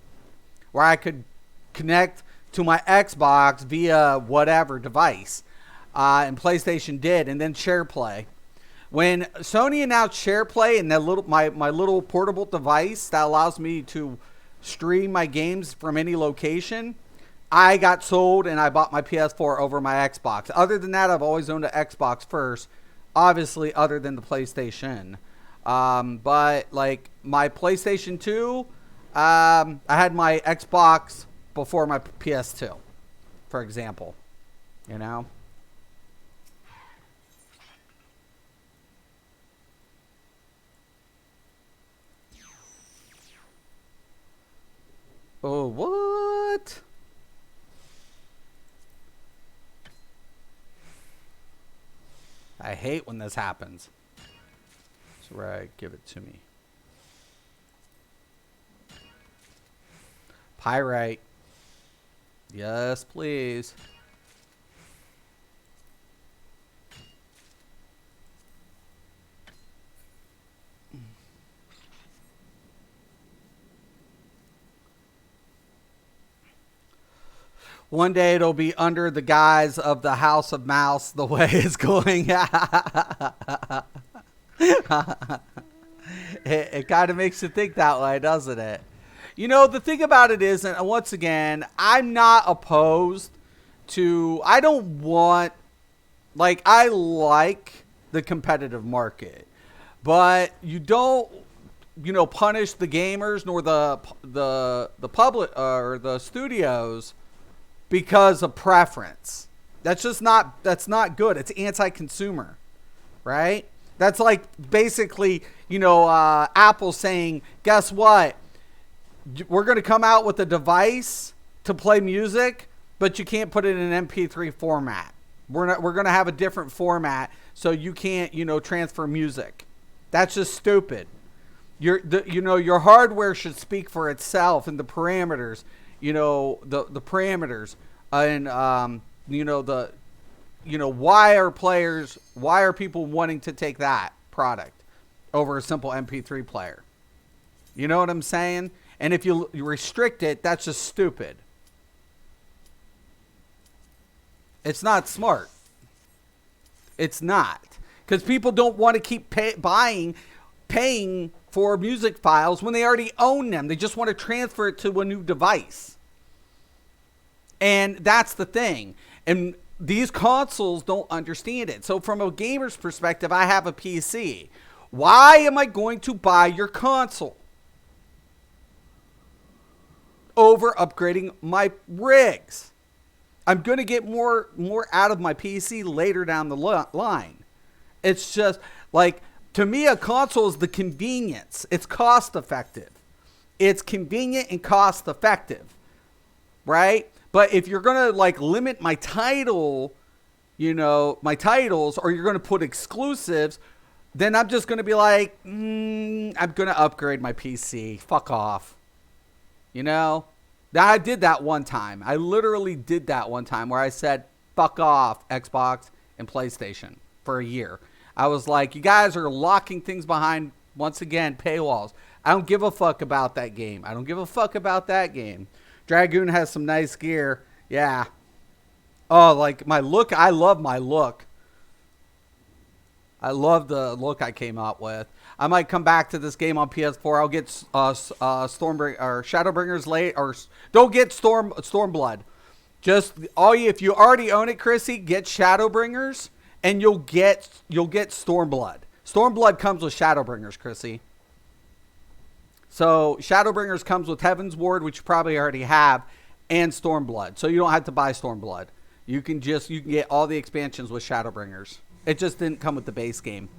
where I could connect to my Xbox via whatever device. And PlayStation did, and then SharePlay. When Sony announced SharePlay and my little portable device that allows me to stream my games from any location, I got sold and I bought my PS4 over my Xbox. Other than that, I've always owned an Xbox first obviously, other than the PlayStation. But like my PlayStation 2, I had my Xbox before my PS2, for example. You know? Oh, what? I hate when this happens. So right, give it to me. Pyrite. Yes, please. One day it'll be under the guise of the House of Mouse the way it's going. It kind of makes you think that way, doesn't it? You know, the thing about it is, and once again, I'm not opposed to, I don't want, like, I like the competitive market, but you don't, you know, punish the gamers nor the public or the studios because of preference. That's not good. It's anti-consumer, right? That's like basically, you know, Apple saying, guess what? We're going to come out with a device to play music, but you can't put it in an MP3 format. We're going to have a different format so you can't, you know, transfer music. That's just stupid. You know, your hardware should speak for itself and the parameters, you know, the parameters and you know, why are people wanting to take that product over a simple MP3 player? You know what I'm saying? And if you restrict it, that's just stupid. It's not smart. It's not. Because people don't want to keep paying for music files when they already own them. They just want to transfer it to a new device. And that's the thing. And these consoles don't understand it. So from a gamer's perspective, I have a PC. Why am I going to buy your console over upgrading my rigs? I'm going to get more out of my PC later down the line. It's just like, to me, a console is the convenience. It's cost effective. It's convenient and cost effective, right? But if you're going to like limit my title, you know, my titles, or you're going to put exclusives, then I'm just going to be like, I'm going to upgrade my PC. Fuck off. You know? Now, I did that one time. I literally did that one time where I said, fuck off, Xbox and PlayStation for a year. I was like, you guys are locking things behind, once again, paywalls. I don't give a fuck about that game. I don't give a fuck about that game. Dragoon has some nice gear. Yeah. Oh, like my look. I love my look. I love the look I came out with. I might come back to this game on PS4. I'll get Stormbring or Shadowbringers late, or don't get Stormblood. Just if you already own it, Chrissy, get Shadowbringers, and you'll get Stormblood. Stormblood comes with Shadowbringers, Chrissy. So Shadowbringers comes with Heaven's Ward, which you probably already have, and Stormblood. So you don't have to buy Stormblood. You can get all the expansions with Shadowbringers. It just didn't come with the base game.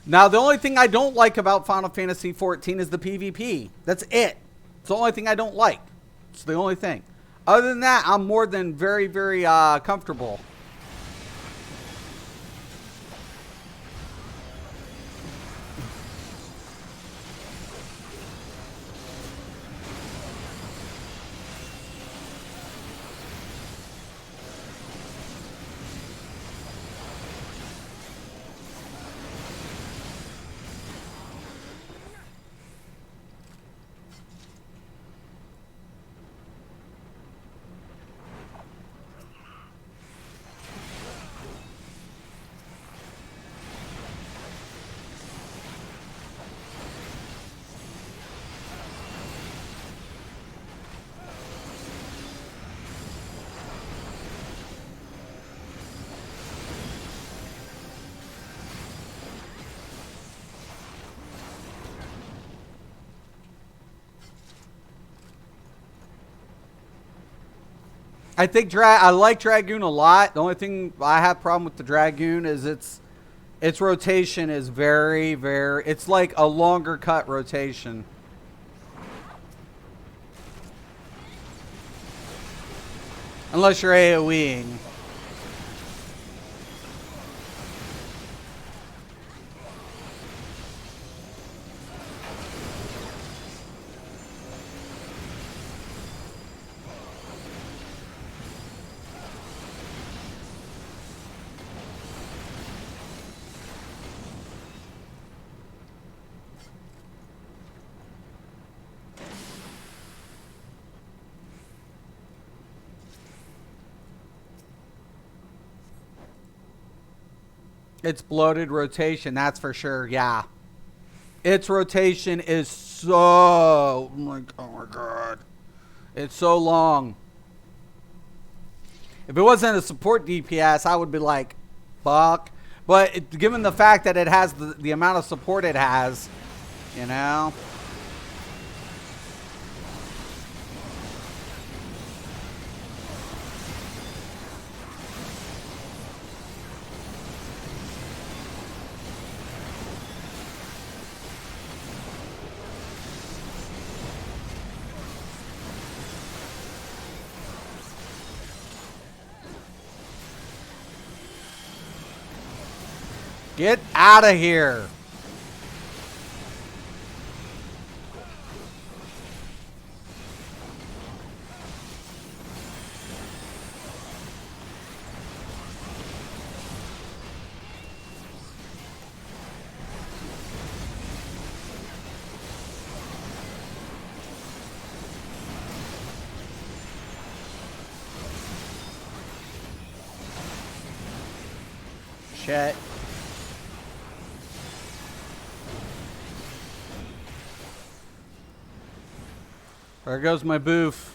Now, the only thing I don't like about Final Fantasy XIV is the PvP. That's it. It's the only thing I don't like. It's the only thing. Other than that, I'm more than very, very comfortable. I think I like Dragoon a lot. The only thing I have problem with the Dragoon is its rotation is very, very. It's like a longer cut rotation. Unless you're AoEing. It's bloated rotation, that's for sure. Yeah. Its rotation is so oh my god. It's so long. If it wasn't a support DPS, I would be like, fuck. But given the fact that it has the amount of support it has, you know. Get out of here. Shit. There goes my booth.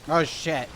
Oh shit.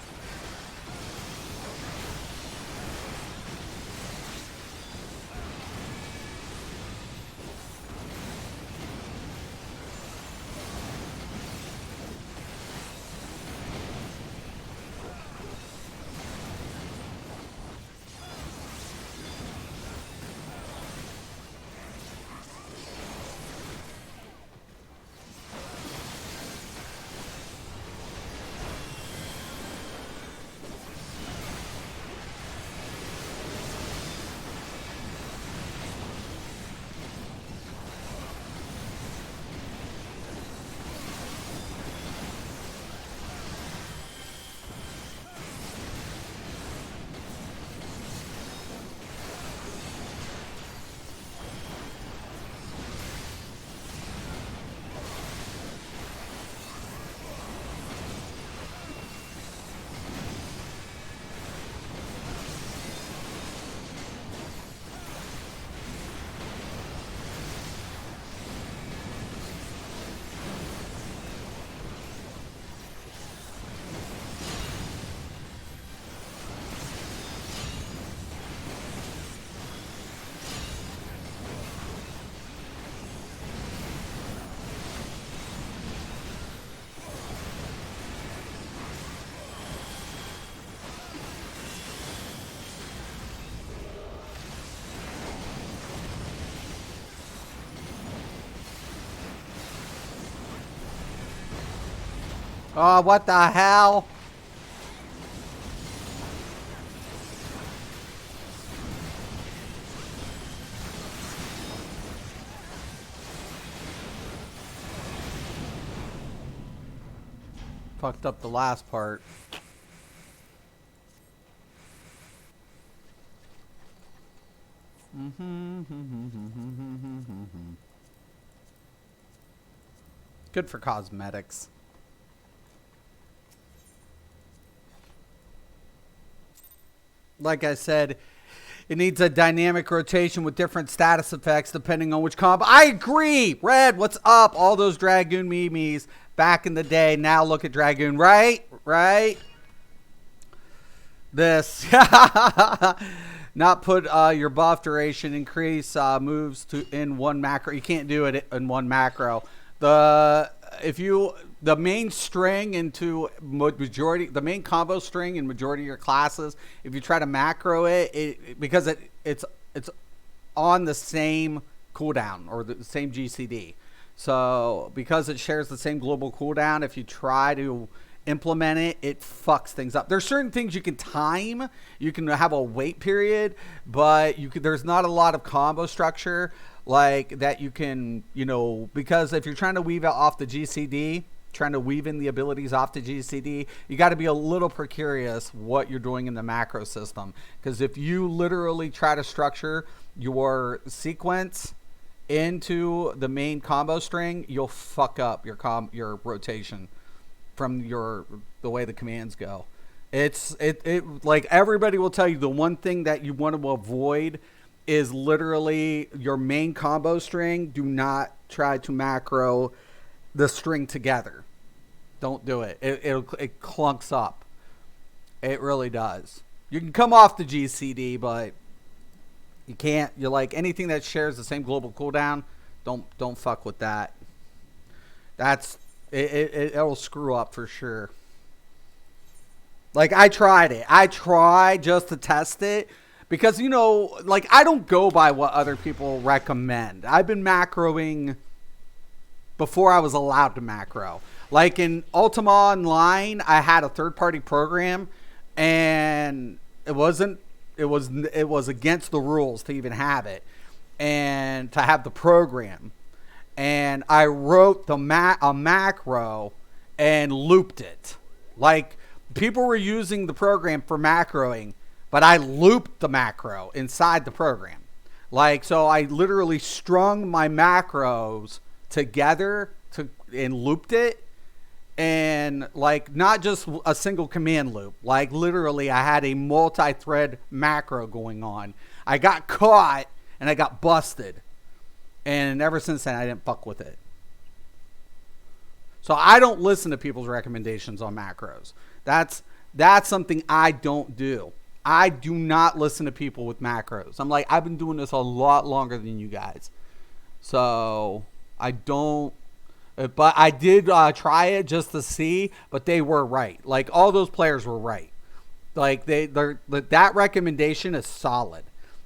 Oh, what the hell? Fucked up the last part. Good for cosmetics. Like I said, it needs a dynamic rotation with different status effects depending on which combo. I agree. Red, what's up? All those Dragoon memes back in the day. Now look at Dragoon. Right? Right? This. Not put your buff duration increase moves to in one macro. You can't do it in one macro. The main string into majority, the main combo string in majority of your classes, if you try to macro it, because it's on the same cooldown or the same GCD. So because it shares the same global cooldown, if you try to implement it, it fucks things up. There's certain things you can time. You can have a wait period, but there's not a lot of combo structure like that you can, because if you're trying to weave it off the GCD, trying to weave in the abilities off the GCD, you got to be a little precarious what you're doing in the macro system. Because if you literally try to structure your sequence into the main combo string, you'll fuck up your rotation from the way the commands go. It like everybody will tell you, the one thing that you want to avoid is literally your main combo string. Do not try to macro the string together. Don't do it. It clunks up. It really does. You can come off the GCD, but you can't. You're like anything that shares the same global cooldown. Don't fuck with that. It'll screw up for sure. Like I tried it. I tried just to test it. Because, like, I don't go by what other people recommend. I've been macroing before I was allowed to macro. Like in Ultima Online, I had a third-party program, and it was against the rules to even have it and to have the program. And I wrote a macro and looped it. Like, people were using the program for macroing, but I looped the macro inside the program. Like, so I literally strung my macros together and looped it. And like, not just a single command loop. Like literally I had a multi-thread macro going on. I got caught and I got busted. And ever since then I didn't fuck with it. So I don't listen to people's recommendations on macros. That's something I don't do. I do not listen to people with macros. I'm like, I've been doing this a lot longer than you guys. So I don't, but I did try it just to see, but they were right. Like all those players were right. Like that recommendation is solid.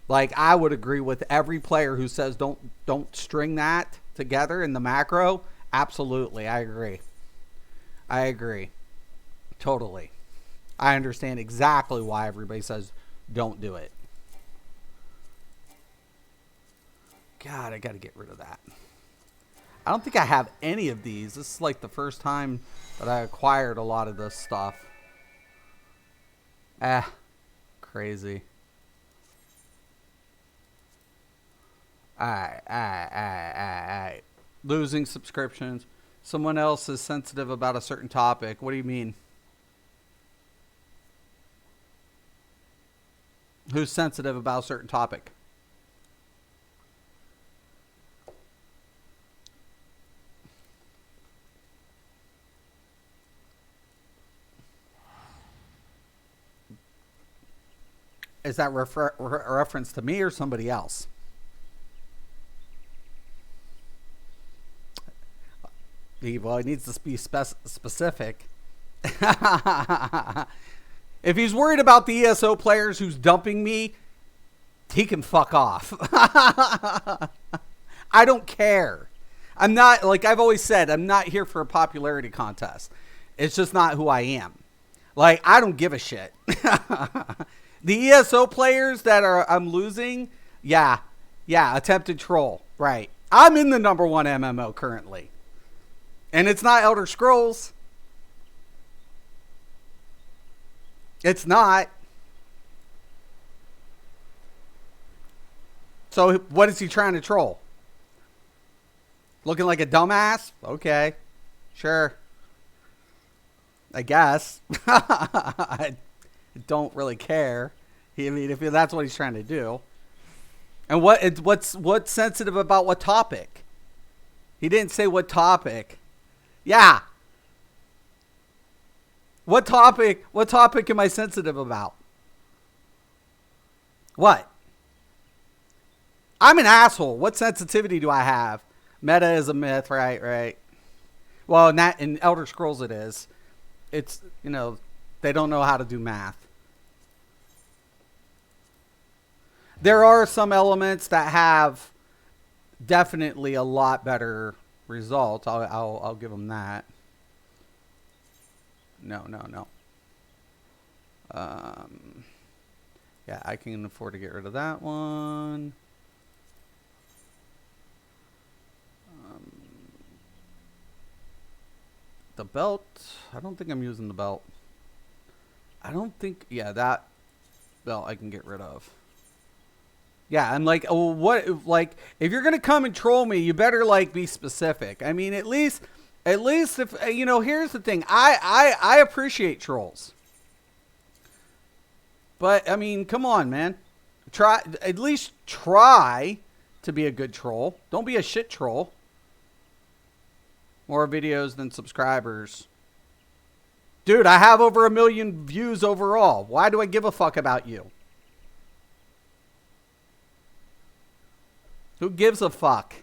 Like I would agree with every player who says don't string that together in the macro. Absolutely. I agree. Totally. I understand exactly why everybody says don't do it. God, I got to get rid of that. I don't think I have any of these. This is like the first time that I acquired a lot of this stuff. Crazy. Alright. Losing subscriptions. Someone else is sensitive about a certain topic. What do you mean? Who's sensitive about a certain topic? Is that reference to me or somebody else? Well, it needs to be specific. If he's worried about the ESO players who's dumping me, he can fuck off. I don't care. I'm not, like I've always said, I'm not here for a popularity contest. It's just not who I am. Like, I don't give a shit. The ESO players that I'm losing, yeah, attempted troll, right. I'm in the #1 MMO currently. And it's not Elder Scrolls. It's not. So what is he trying to troll? Looking like a dumbass? Okay. Sure. I guess. I don't really care. I mean, if that's what he's trying to do. And what's sensitive about what topic? He didn't say what topic. Yeah. What topic am I sensitive about? What? I'm an asshole. What sensitivity do I have? Meta is a myth, right? Well, in Elder Scrolls it is. It's, they don't know how to do math. There are some elements that have definitely a lot better results. I'll give them that. No. Yeah, I can afford to get rid of that one. The belt. I don't think I'm using the belt. Yeah, that belt I can get rid of. Yeah, I'm like, oh, if you're gonna come and troll me, you better be specific. I mean, at least if here's the thing. I appreciate trolls, but I mean, come on, man. At least try to be a good troll. Don't be a shit troll. More videos than subscribers. Dude, I have over 1 million views overall. Why do I give a fuck about you? Who gives a fuck?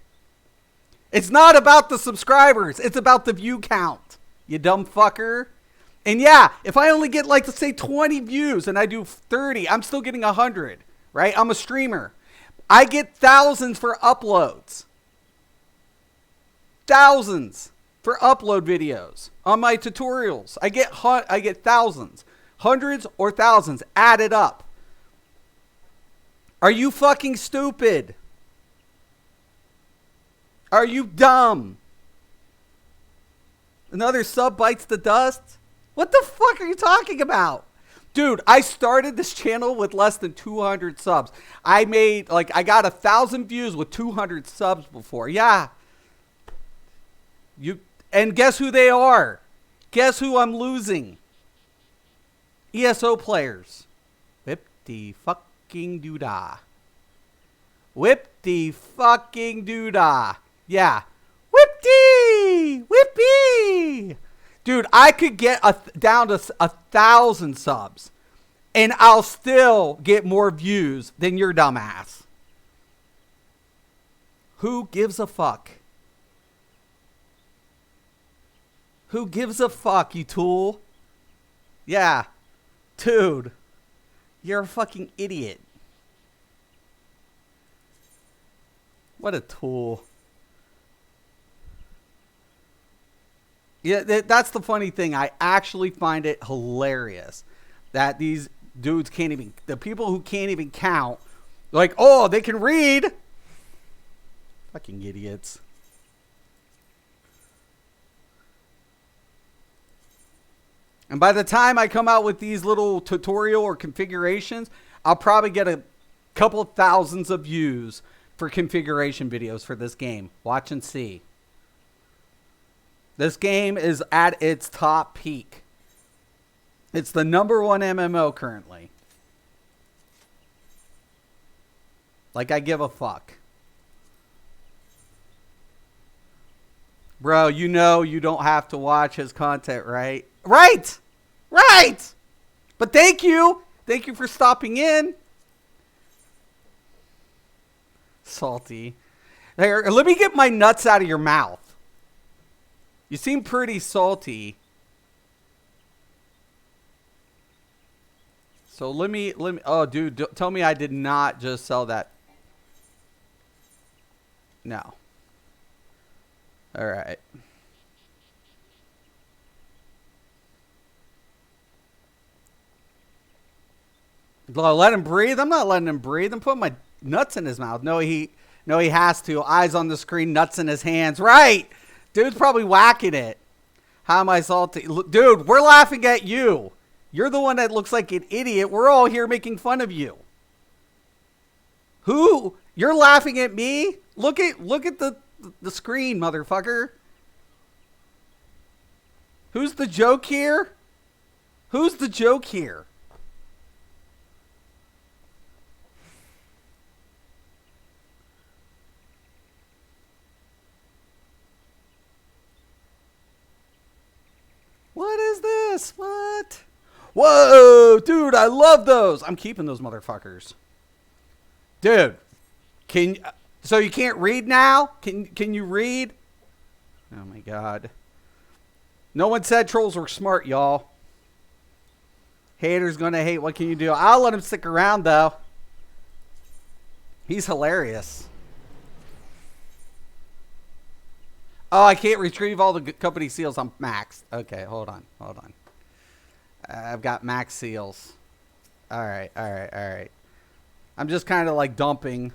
It's not about the subscribers. It's about the view count. You dumb fucker. And yeah, if I only get let's say 20 views and I do 30, I'm still getting 100, right? I'm a streamer. I get thousands for uploads. Thousands for upload videos on my tutorials. I get thousands, hundreds or thousands added up. Are you fucking stupid? Are you dumb? Another sub bites the dust? What the fuck are you talking about? Dude, I started this channel with less than 200 subs. I got 1,000 views with 200 subs before. Yeah. And guess who they are? Guess who I'm losing? ESO players. Whip the fucking doodah. Whip the fucking doodah. Yeah. Whip-dee! Whippy! Dude, I could get down to 1,000 subs, and I'll still get more views than your dumbass. Who gives a fuck? Who gives a fuck, you tool? Yeah. Dude, you're a fucking idiot. What a tool. Yeah, that's the funny thing. I actually find it hilarious that these dudes the people who can't even count, oh, they can read. Fucking idiots. And by the time I come out with these little tutorial or configurations, I'll probably get a couple of thousands of views for configuration videos for this game. Watch and see. This game is at its top peak. It's the #1 MMO currently. I give a fuck. Bro, you don't have to watch his content, right? Right! But thank you. Thank you for stopping in. Salty. Here, let me get my nuts out of your mouth. You seem pretty salty. So let me, oh dude, tell me I did not just sell that. No. All right. Let him breathe. I'm not letting him breathe. I'm putting my nuts in his mouth. No, he has to. Eyes on the screen, nuts in his hands. Right. Dude's probably whacking it. How am I salty? Dude, we're laughing at you. You're the one that looks like an idiot. We're all here making fun of you. Who? You're laughing at me? Look at the screen, motherfucker. Who's the joke here? Who's the joke here? What is this? What? Whoa, dude, I love those. I'm keeping those motherfuckers. Dude, so you can't read now? Can you read? Oh my god. No one said trolls were smart, y'all. Haters gonna hate. What can you do? I'll let him stick around though. He's hilarious. Oh, I can't retrieve all the company seals. I'm maxed. Okay, hold on. I've got max seals. All right. I'm just kind of like dumping.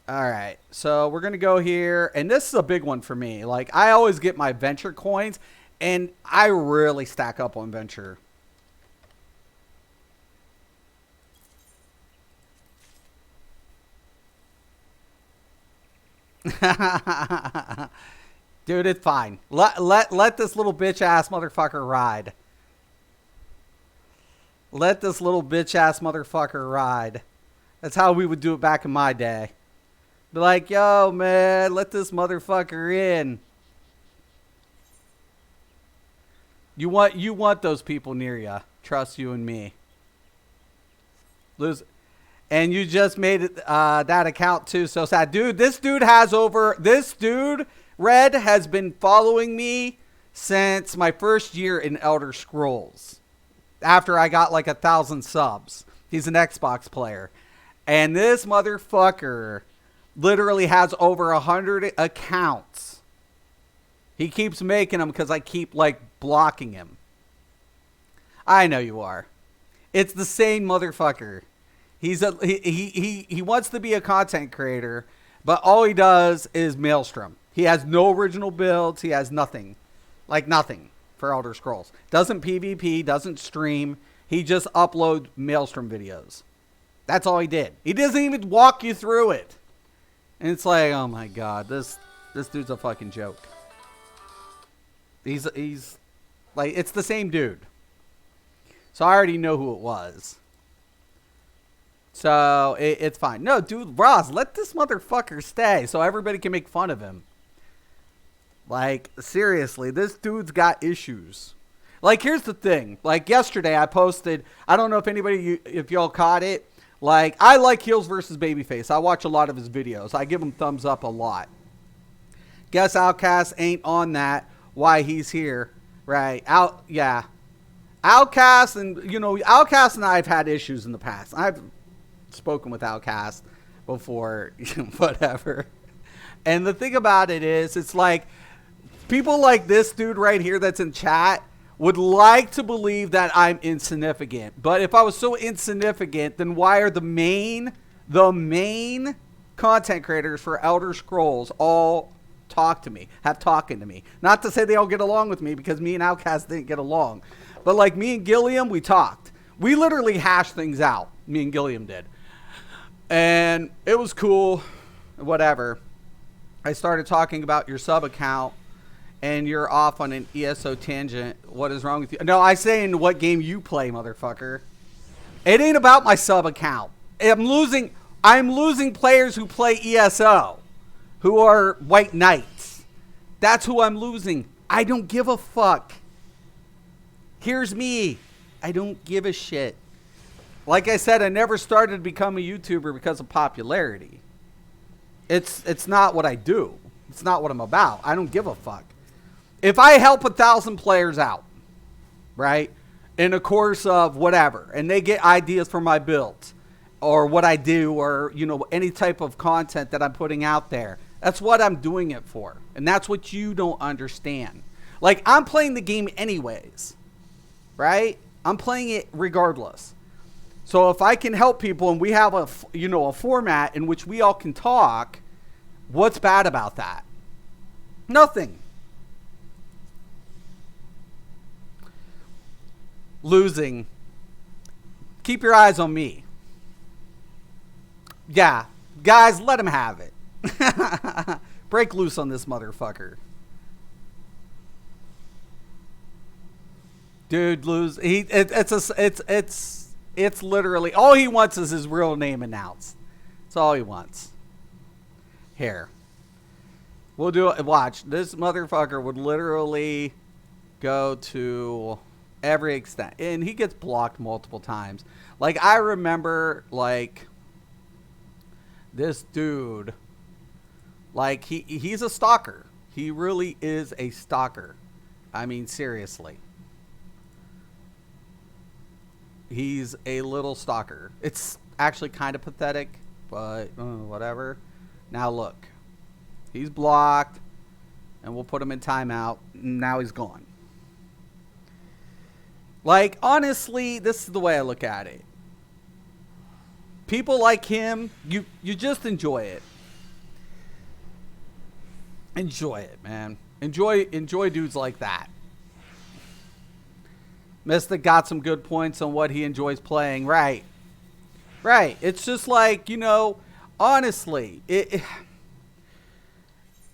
All right, so we're going to go here. And this is a big one for me. Like, I always get my venture coins, and I really stack up on venture. Dude, it's fine. Let this little bitch-ass motherfucker ride. Let this little bitch-ass motherfucker ride. That's how we would do it back in my day. Be like, yo, man, let this motherfucker in. You want those people near you. Trust you and me. And you just made it, that account too. So sad. Dude, this dude, Red, has been following me since my first year in Elder Scrolls. After I got like 1,000 subs. He's an Xbox player. And this motherfucker literally has over 100 accounts. He keeps making them because I keep like blocking him. I know you are. It's the same motherfucker. He wants to be a content creator, but all he does is Maelstrom. He has no original builds. He has nothing. Like nothing for Elder Scrolls. Doesn't PvP, doesn't stream. He just uploads Maelstrom videos. That's all he did. He doesn't even walk you through it. And it's like, oh my god, this dude's a fucking joke. He's like, it's the same dude. So I already know who it was. So it's fine. No, dude, Roz, let this motherfucker stay so everybody can make fun of him. Like, seriously, this dude's got issues. Like, here's the thing. Like, yesterday I posted, I don't know if y'all caught it. Like, I like Heels versus Babyface. I watch a lot of his videos. I give him thumbs up a lot. Guess Outcast ain't on that. Why he's here. Right. Yeah. Outcast and Outcast and I have had issues in the past. I've spoken with Outcast before, whatever. And the thing about it is, it's like, people like this dude right here that's in chat would like to believe that I'm insignificant. But if I was so insignificant, then why are the main content creators for Elder Scrolls all talking to me? Not to say they all get along with me, because me and Outcast didn't get along. But like me and Gilliam, we talked. We literally hashed things out. Me and Gilliam did. And it was cool. Whatever. I started talking about your sub account. And you're off on an ESO tangent. What is wrong with you? No, I say in what game you play, motherfucker. It ain't about my sub account. I'm losing players who play ESO, who are White Knights. That's who I'm losing. I don't give a fuck. Here's me. I don't give a shit. Like I said, I never started to become a YouTuber because of popularity. It's not what I do. It's not what I'm about. I don't give a fuck. If I help 1,000 players out, right, in a course of whatever, and they get ideas for my builds or what I do, or, any type of content that I'm putting out there, that's what I'm doing it for. And that's what you don't understand. Like, I'm playing the game anyways, right? I'm playing it regardless. So if I can help people and we have a format in which we all can talk, what's bad about that? Nothing. Losing. Keep your eyes on me. Yeah. Guys, let him have it. Break loose on this motherfucker. Dude, lose. It's literally all he wants is his real name announced. That's all he wants. Here. We'll do it. Watch. This motherfucker would literally go to every extent. And he gets blocked multiple times. Like, I remember, like, this dude, like, he's a stalker. He really is a stalker. I mean, seriously. He's a little stalker. It's actually kind of pathetic, but whatever. Now look. He's blocked, and we'll put him in timeout. Now he's gone. Like, honestly, this is the way I look at it. People like him, you just enjoy it. Enjoy it, man. Enjoy dudes like that. Mystic got some good points on what he enjoys playing. Right. It's just like, honestly,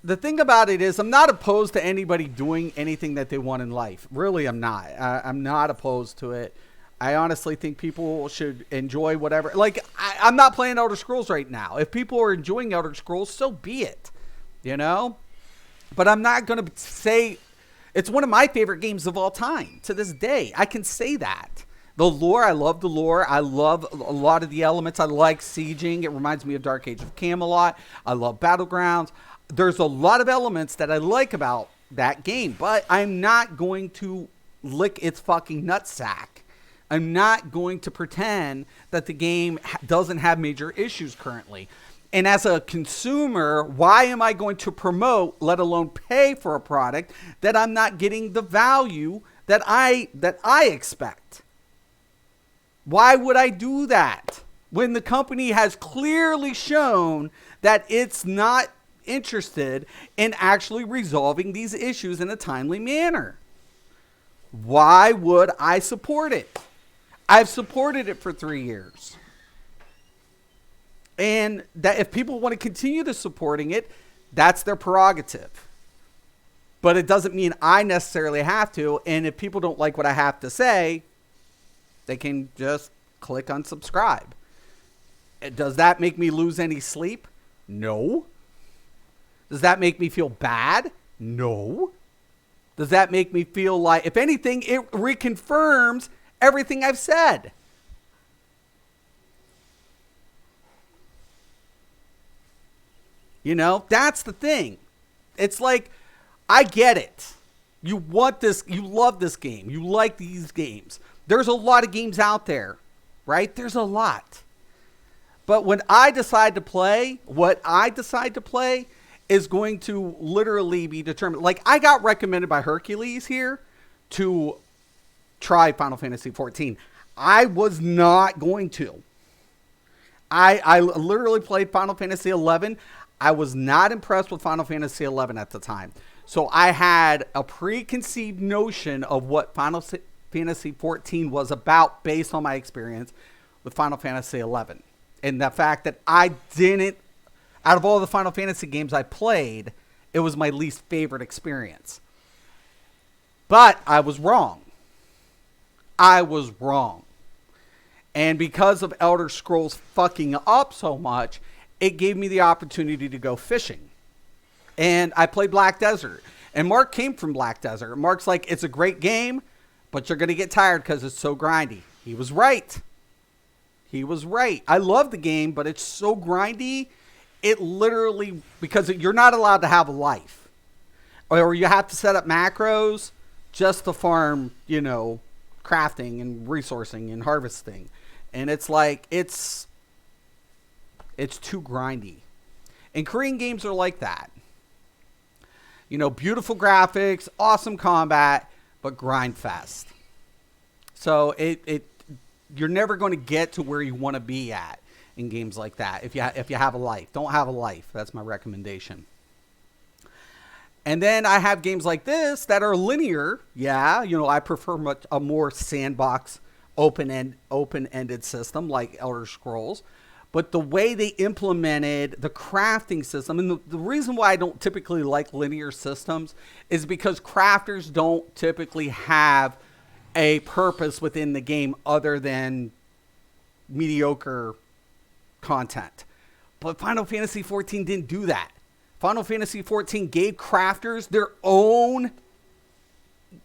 the thing about it is I'm not opposed to anybody doing anything that they want in life. Really, I'm not. I'm not opposed to it. I honestly think people should enjoy whatever. Like, I'm not playing Elder Scrolls right now. If people are enjoying Elder Scrolls, so be it. But I'm not going to say it's one of my favorite games of all time to this day. I can say that. The lore, I love the lore. I love a lot of the elements. I like sieging. It reminds me of Dark Age of Camelot. I love Battlegrounds. There's a lot of elements that I like about that game, but I'm not going to lick its fucking nutsack. I'm not going to pretend that the game doesn't have major issues currently. And as a consumer, why am I going to promote, let alone pay for a product that I'm not getting the value that I expect? Why would I do that when the company has clearly shown that it's not interested in actually resolving these issues in a timely manner? Why would I support it? I've supported it for 3 years. And that if people want to continue to supporting it, that's their prerogative. But it doesn't mean I necessarily have to. And if people don't like what I have to say, they can just click unsubscribe. Does that make me lose any sleep? No. Does that make me feel bad? No. Does that make me feel like, if anything, it reconfirms everything I've said? That's the thing. It's like, I get it. You want this, you love this game. You like these games. There's a lot of games out there, right? There's a lot. But when I decide to play, what I decide to play is going to literally be determined. Like, I got recommended by Hercules here to try Final Fantasy 14. I was not going to. I literally played Final Fantasy 11. I was not impressed with Final Fantasy 11 at the time. So I had a preconceived notion of what Final Fantasy 14 was about based on my experience with Final Fantasy 11. And the fact that I didn't, out of all the Final Fantasy games I played, it was my least favorite experience. But I was wrong. And because of Elder Scrolls fucking up so much, it gave me the opportunity to go fishing. And I played Black Desert. And Mark came from Black Desert. Mark's like, it's a great game, but you're going to get tired because it's so grindy. He was right. I love the game, but it's so grindy. It literally, because you're not allowed to have a life. Or you have to set up macros just to farm, crafting and resourcing and harvesting. And it's like, it's too grindy. And Korean games are like that. Beautiful graphics, awesome combat, but grind fest. So you're never going to get to where you want to be at in games like that if you have a life. Don't have a life. That's my recommendation. And then I have games like this that are linear. Yeah, I prefer a more sandbox, open-ended system like Elder Scrolls. but the way they implemented the crafting system, and the reason why I don't typically like linear systems is because crafters don't typically have a purpose within the game other than mediocre content. But Final Fantasy XIV didn't do that. Final Fantasy XIV gave crafters their own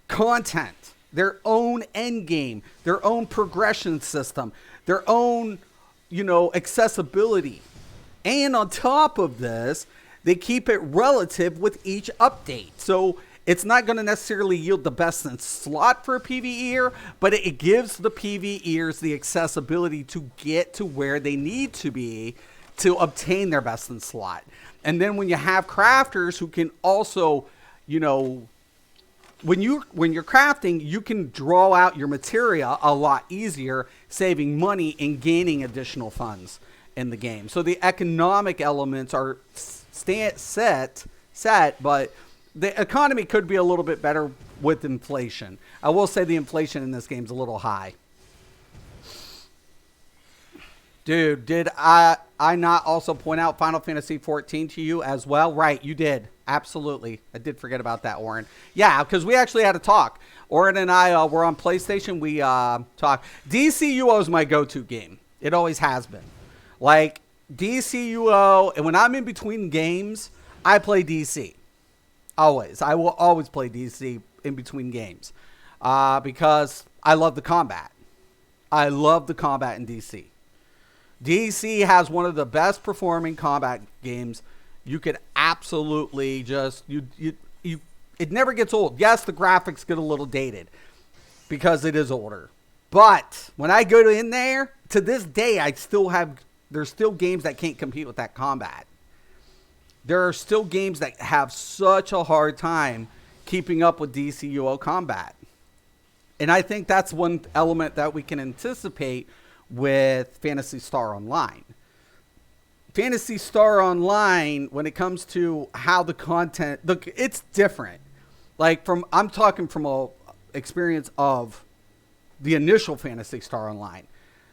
content, their own end game, their own progression system, their own, accessibility. And on top of this, they keep it relative with each update. So it's not going to necessarily yield the best in slot for a PvEer, but it gives the PvEers the accessibility to get to where they need to be to obtain their best in slot. And then when you have crafters who can also, when you're crafting, you can draw out your materia a lot easier, saving money and gaining additional funds in the game. So the economic elements are set, but the economy could be a little bit better with inflation. I will say the inflation in this game is a little high. Dude, did I not also point out Final Fantasy XIV to you as well? Right, you did. Absolutely. I did forget about that, Oren. Yeah, because we actually had a talk. Oren and I were on PlayStation. We talked. DCUO is my go-to game. It always has been. Like, DCUO, and when I'm in between games, I play DC. Always. I will always play DC in between games because I love the combat. I love the combat in DC. DC has one of the best performing combat games. You could absolutely just it never gets old. Yes, the graphics get a little dated because it is older. But when I go in there, to this day, there's still games that can't compete with that combat. There are still games that have such a hard time keeping up with DCUO combat. And I think that's one element that we can anticipate with Phantasy Star Online. Phantasy Star Online, when it comes to how the content, look, it's different. Like I'm talking from a experience of the initial Phantasy Star Online.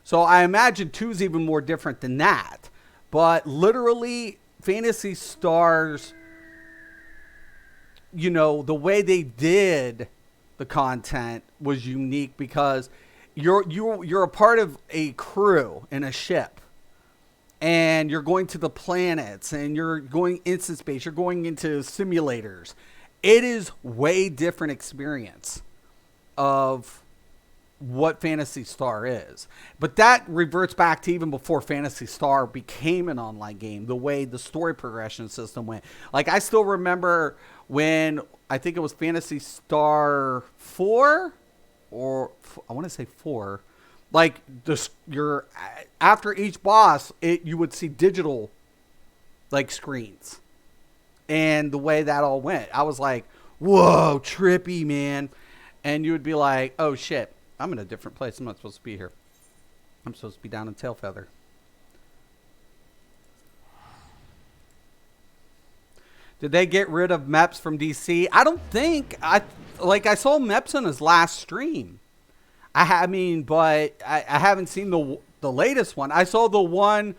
So I imagine 2 is even more different than that. But literally, Phantasy Stars, the way they did the content was unique because you're a part of a crew in a ship, and you're going to the planets, and you're going into space, you're going into simulators. It is way different experience of what Phantasy Star is. But that reverts back to even before Phantasy Star became an online game, the way the story progression system went. Like, I still remember when, I think it was Phantasy Star 4, or I want to say 4, like after each boss, you would see digital like screens, and the way that all went, I was like, whoa, trippy, man. And you would be like, oh shit, I'm in a different place. I'm not supposed to be here. I'm supposed to be down in Tailfeather. Did they get rid of Meps from DC? I don't think. I saw Meps on his last stream. But I haven't seen the latest one. I saw the one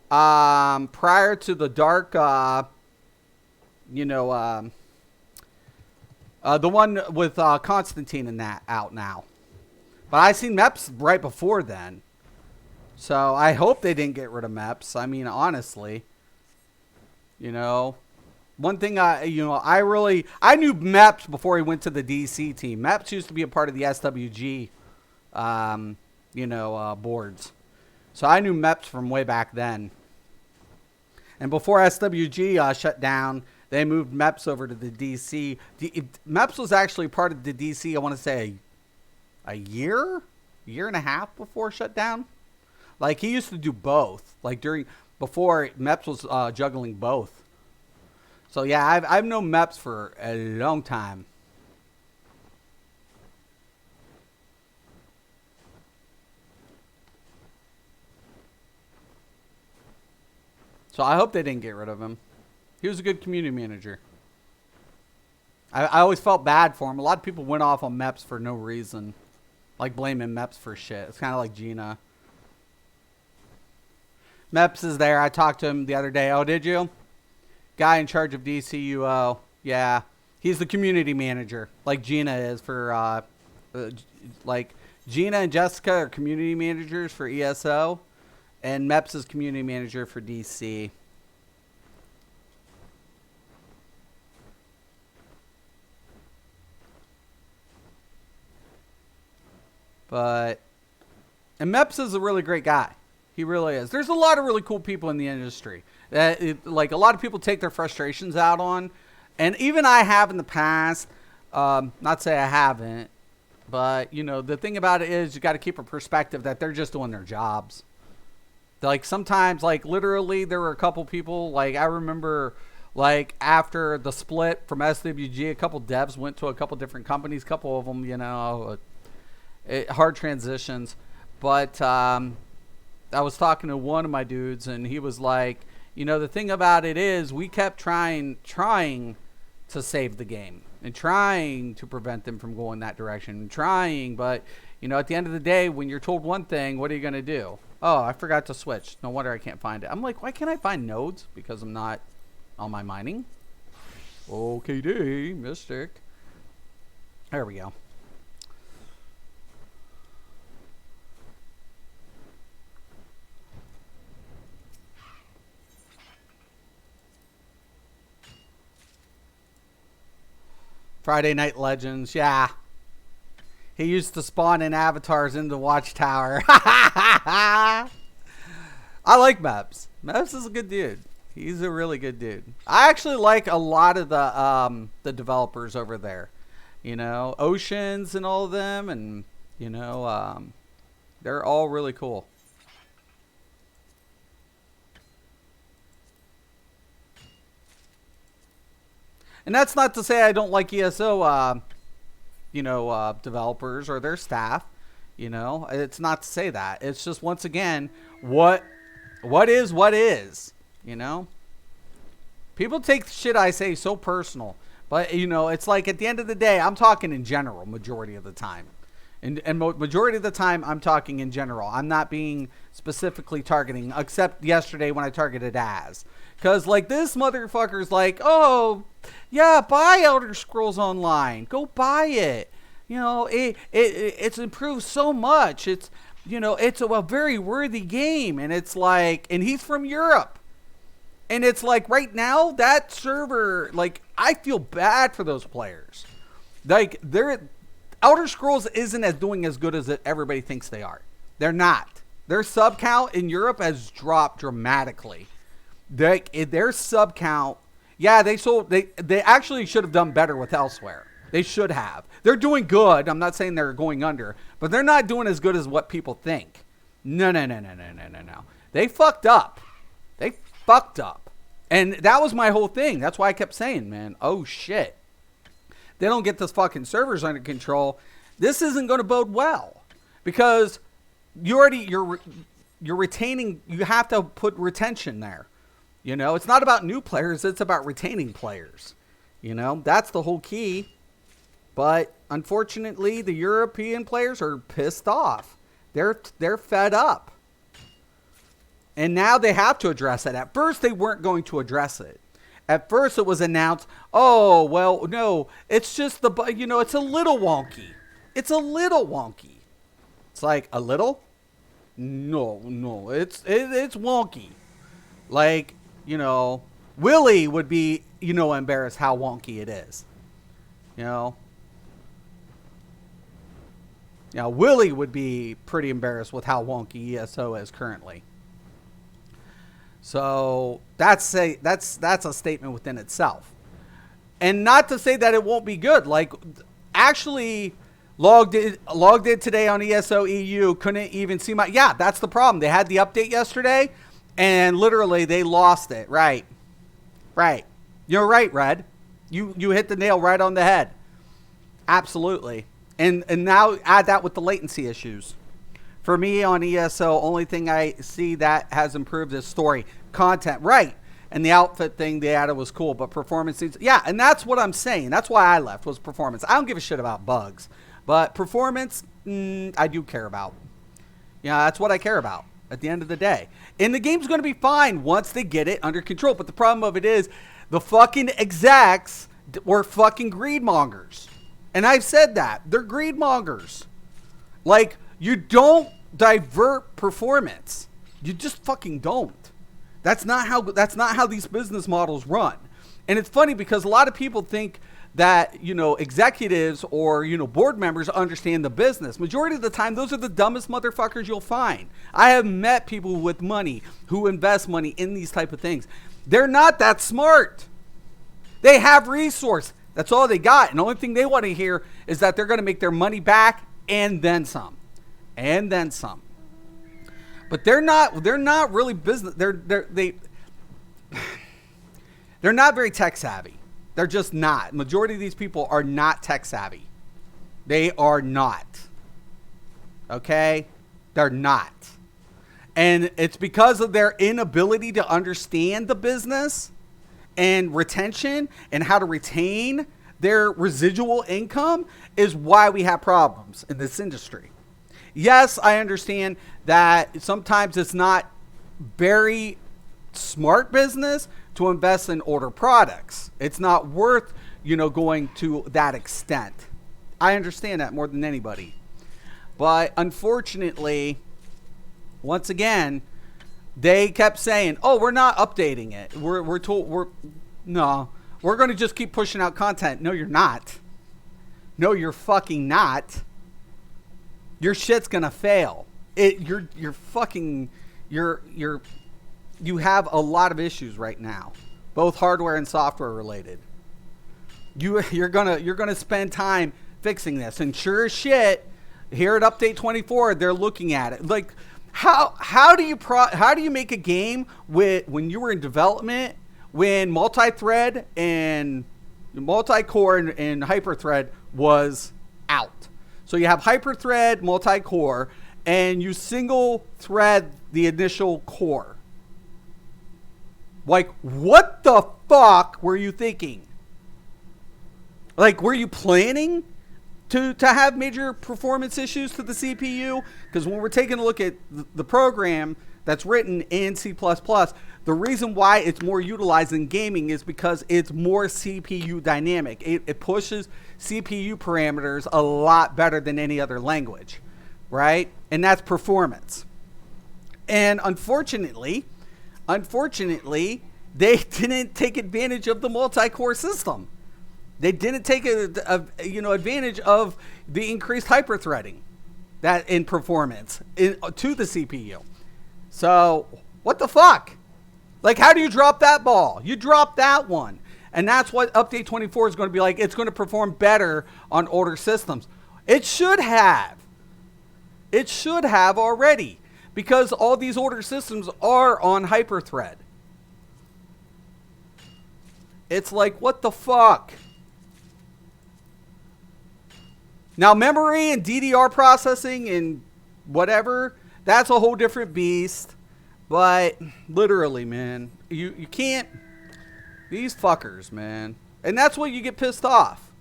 prior to the dark, the one with Constantine and that out now. But I seen Meps right before then. So I hope they didn't get rid of Meps. I mean, honestly, one thing I knew Meps before he went to the DC team. Meps used to be a part of the SWG, boards. So I knew Meps from way back then. And before SWG shut down, they moved Meps over to the DC. Meps was actually part of the DC, I want to say, a year and a half before shutdown. Like, he used to do both. Like, before Meps was juggling both. So yeah, I've known Meps for a long time. So I hope they didn't get rid of him. He was a good community manager. I always felt bad for him. A lot of people went off on Meps for no reason. Like, blaming Meps for shit. It's kind of like Gina. Meps is there. I talked to him the other day. Oh, did you? Guy in charge of DCUO. Yeah. He's the community manager, like Gina is for, like, Gina and Jessica are community managers for ESO, and Meps is community manager for DC. And Meps is a really great guy. He really is. There's a lot of really cool people in the industry that, like, a lot of people take their frustrations out on. And even I have in the past, not say I haven't, but, you know, the thing about it is you got to keep a perspective that they're just doing their jobs. Like, sometimes, like, literally there were a couple people, like, I remember, like, after the split from SWG, a couple devs went to a couple different companies, a couple of them, you know, hard transitions. But I was talking to one of my dudes, and he was like, you know, the thing about it is we kept trying to save the game and trying to prevent them from going that direction and trying. But, you know, at the end of the day, when you're told one thing, what are you going to do? Oh, I forgot to switch. No wonder I can't find it. I'm like, why can't I find nodes? Because I'm not on my mining. OKD, Mystic. There we go. Friday Night Legends, yeah. He used to spawn in avatars in the Watchtower. I like Meps. Meps is a good dude. He's a really good dude. I actually like a lot of the developers over there. You know, Oceans and all of them, and you know, they're all really cool. And that's not to say I don't like ESO, you know, developers or their staff. You know, it's not to say that. It's just, once again, what is, you know? People take shit I say so personal. But, you know, it's like at the end of the day, I'm talking in general majority of the time. And majority of the time, I'm talking in general. I'm not being specifically targeting, except yesterday when I targeted Az. Because, like, this motherfucker's like, oh, yeah, buy Elder Scrolls Online. Go buy it. You know, it's improved so much. It's, you know, it's a very worthy game. And it's like, and he's from Europe. And it's like, right now, that server, like, I feel bad for those players. Like, Elder Scrolls isn't doing as good as everybody thinks they are. They're not. Their sub count in Europe has dropped dramatically. Their sub count, yeah, they actually should have done better with Elsewhere. They should have. They're doing good. I'm not saying they're going under, but they're not doing as good as what people think. No. They fucked up. They fucked up. And that was my whole thing. That's why I kept saying, man, oh shit. They don't get this fucking servers under control. This isn't going to bode well, because you're retaining. You have to put retention there. You know, it's not about new players. It's about retaining players. You know, that's the whole key. But unfortunately, the European players are pissed off. They're fed up. And now they have to address it. At first, they weren't going to address it. At first, it was announced, oh, well, no, it's just you know, it's a little wonky. It's a little wonky. It's like, a little? No, it's wonky. Like, you know, Willie would be, you know, embarrassed how wonky it is. You know? Now, Willie would be pretty embarrassed with how wonky ESO is currently. So that's a statement within itself. And not to say that it won't be good. Like, actually, logged in today on ESO EU, couldn't even see my... Yeah, that's the problem. They had the update yesterday, and literally they lost it. Right. You're right, Red. You hit the nail right on the head. Absolutely. And now add that with the latency issues. For me on ESO, only thing I see that has improved is story. Content, right. And the outfit thing they added was cool, but performance needs... Yeah, and that's what I'm saying. That's why I left, was performance. I don't give a shit about bugs. But performance, I do care about. Yeah, that's what I care about. at the end of the day. And the game's going to be fine once they get it under control. But the problem of it is the fucking execs were fucking greedmongers. And I've said that. They're greedmongers. Like, you don't divert performance. You just fucking don't. That's not how these business models run. And it's funny because a lot of people think that, executives or, board members understand the business. Majority of the time, those are the dumbest motherfuckers you'll find. I have met people with money who invest money in these type of things. They're not that smart. They have resource. That's all they got. And the only thing they want to hear is that they're going to make their money back and then some. And then some. But they're not really business. They're not very tech savvy. They're just not. Majority of these people are not tech savvy. They are not. Okay? They're not. And it's because of their inability to understand the business and retention and how to retain their residual income is why we have problems in this industry. Yes, I understand that sometimes it's not very smart business to invest in older products. It's not worth, going to that extent. I understand that more than anybody. But unfortunately, once again, they kept saying, "Oh, we're not updating it. We're going to just keep pushing out content." No, you're not. No, you're fucking not. Your shit's going to fail. You have a lot of issues right now, both hardware and software related. You're gonna spend time fixing this, and sure as shit, here at Update 24, they're looking at it. Like, how do you make a game when you were in development, when multi-thread and multi-core and hyper-thread was out? So you have hyper-thread, multi-core, and you single thread the initial core. Like, what the fuck were you thinking? Like, were you planning to have major performance issues to the CPU? Because when we're taking a look at the program that's written in C++, the reason why it's more utilized in gaming is because it's more CPU dynamic. It pushes CPU parameters a lot better than any other language, right? And that's performance. And unfortunately, they didn't take advantage of the multi-core system. They didn't take advantage of the increased hyperthreading that in performance to the CPU. So what the fuck? Like, how do you drop that ball? You drop that one. And that's what Update 24 is going to be like. It's going to perform better on older systems. It should have. It should have already. Because all these older systems are on hyperthread. It's like, what the fuck? Now, memory and DDR processing and whatever, that's a whole different beast. But literally, man, you can't. These fuckers, man. And that's what you get pissed off.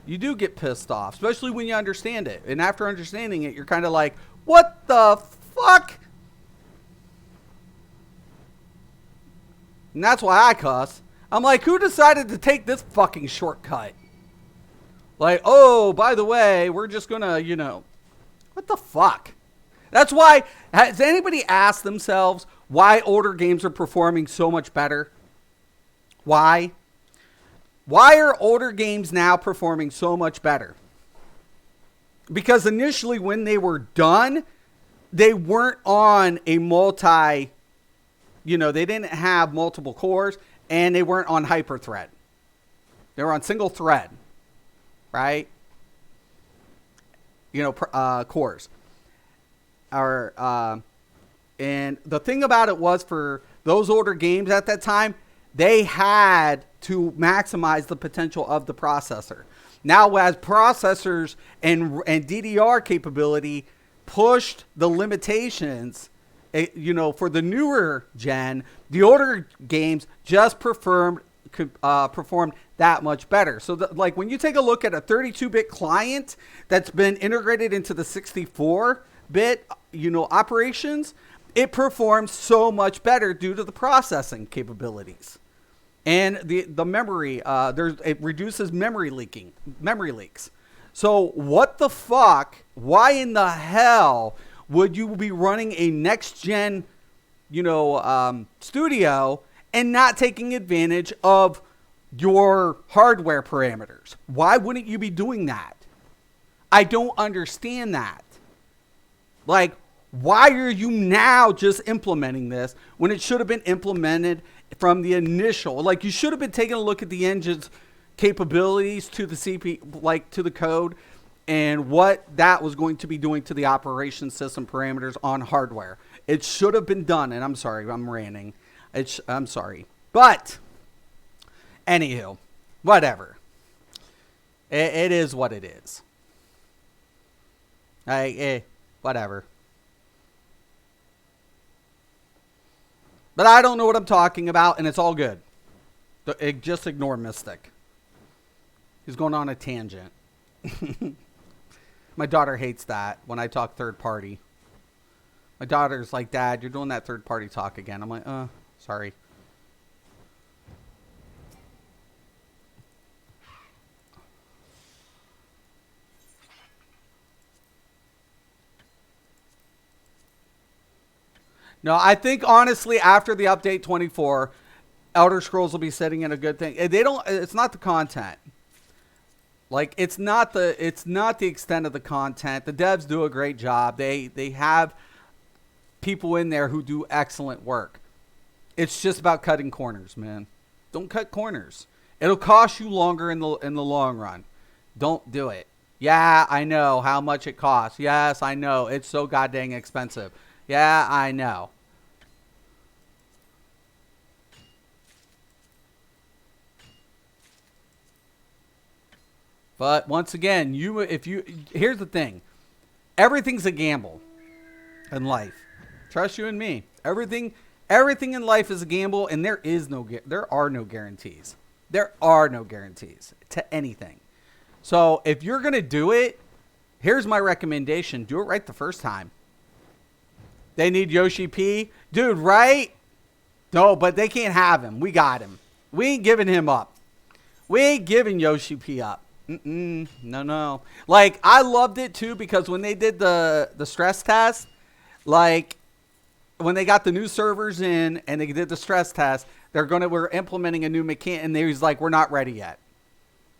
You do get pissed off, especially when you understand it. And after understanding it, you're kind of like, what the fuck? And that's why I cuss. I'm like, who decided to take this fucking shortcut? Like, oh, by the way, we're just gonna, what the fuck? That's why, has anybody asked themselves why older games are performing so much better? Why? Why are older games now performing so much better? Because initially when they were done, they weren't on a they didn't have multiple cores, and they weren't on hyperthread. They were on single thread, right? Cores. And the thing about it was, for those older games at that time, they had to maximize the potential of the processor. Now, as processors and DDR capability pushed the limitations, for the newer gen, the older games just performed that much better. So, like, when you take a look at a 32-bit client that's been integrated into the 64-bit, operations, it performs so much better due to the processing capabilities and the memory. It reduces memory leaks. So what the fuck? Why in the hell would you be running a next gen, studio and not taking advantage of your hardware parameters? Why wouldn't you be doing that? I don't understand that. Like, why are you now just implementing this when it should have been implemented from the initial? Like, you should have been taking a look at the engine's capabilities to the CPU, like to the code, and what that was going to be doing to the operation system parameters on hardware. It should have been done, and I'm sorry, I'm ranting. I'm sorry. But, anywho, whatever. It is what it is. Whatever. But I don't know what I'm talking about, and it's all good. Just ignore Mystic. He's going on a tangent. My daughter hates that when I talk third party. My daughter's like, Dad, you're doing that third party talk again. I'm like, sorry. No, I think honestly after the update 24, Elder Scrolls will be sitting in a good thing. It's not the content. Like it's not the extent of the content. The devs do a great job. They have people in there who do excellent work. It's just about cutting corners, man. Don't cut corners. It'll cost you longer in the long run. Don't do it. Yeah, I know how much it costs. Yes, I know. It's so goddamn expensive. Yeah, I know. But once again, here's the thing. Everything's a gamble in life. Trust you and me. Everything in life is a gamble, and there are no guarantees. There are no guarantees to anything. So if you're going to do it, here's my recommendation. Do it right the first time. They need Yoshi P. Dude, right? No, but they can't have him. We got him. We ain't giving him up. We ain't giving Yoshi P up. No. Like, I loved it, too, because when they did the stress test, like, when they got the new servers in and they did the stress test, we're implementing a new mechanic, and he's like, we're not ready yet.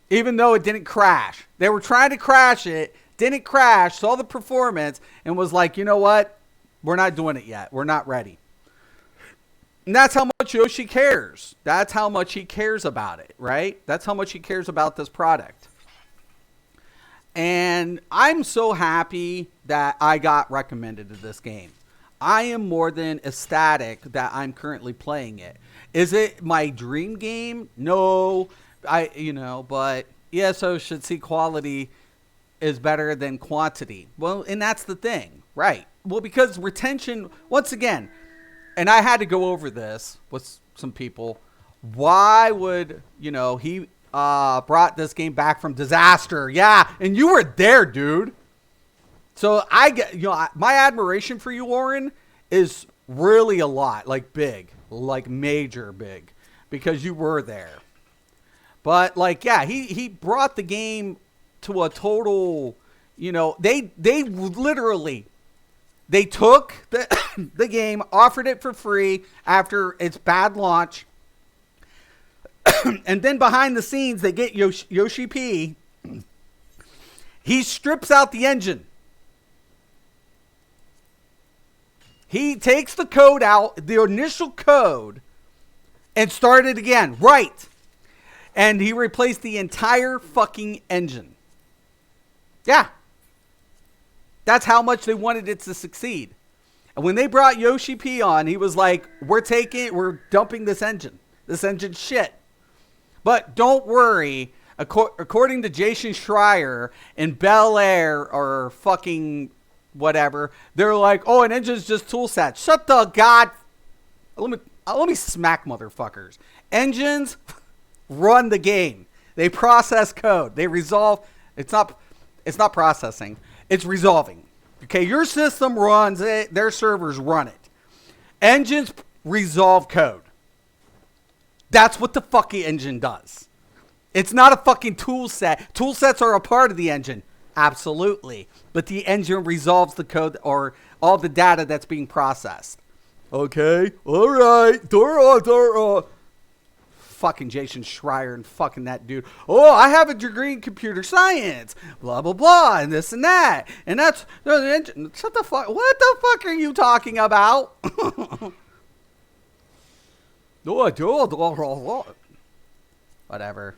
Even though it didn't crash. They were trying to crash it, didn't crash, saw the performance, and was like, you know what? We're not doing it yet. We're not ready. And that's how much Yoshi cares. That's how much he cares about it, right? That's how much he cares about this product. And I'm so happy that I got recommended to this game. I am more than ecstatic that I'm currently playing it. Is it my dream game? No. But ESO should see quality is better than quantity. Well, and that's the thing, right? Well, because retention, once again, and I had to go over this with some people. Why would, he brought this game back from disaster? Yeah, and you were there, dude. So I get, my admiration for you, Warren, is really a lot, like big, like major big, because you were there. But he brought the game to a total, they literally. They took the game, offered it for free after its bad launch. And then behind the scenes, they get Yoshi P. He strips out the engine. He takes the code out, the initial code, and started again. Right. And he replaced the entire fucking engine. Yeah. That's how much they wanted it to succeed. And when they brought Yoshi P on, he was like, we're dumping this engine. This engine's shit. But don't worry. According to Jason Schreier in Bel Air or fucking whatever, they're like, oh, an engine's just tool set. Shut the god. Let me smack motherfuckers. Engines run the game. They process code. They resolve. It's not processing. It's resolving. Okay, your system runs it. Their servers run it. Engines resolve code. That's what the fucking engine does. It's not a fucking tool set. Tool sets are a part of the engine. Absolutely. But the engine resolves the code or all the data that's being processed. Okay. All right. Dora. Fucking Jason Schreier and fucking that dude. Oh, I have a degree in computer science. Blah, blah, blah. And this and that. And that's the engine. Shut the fuck. What the fuck are you talking about? Whatever.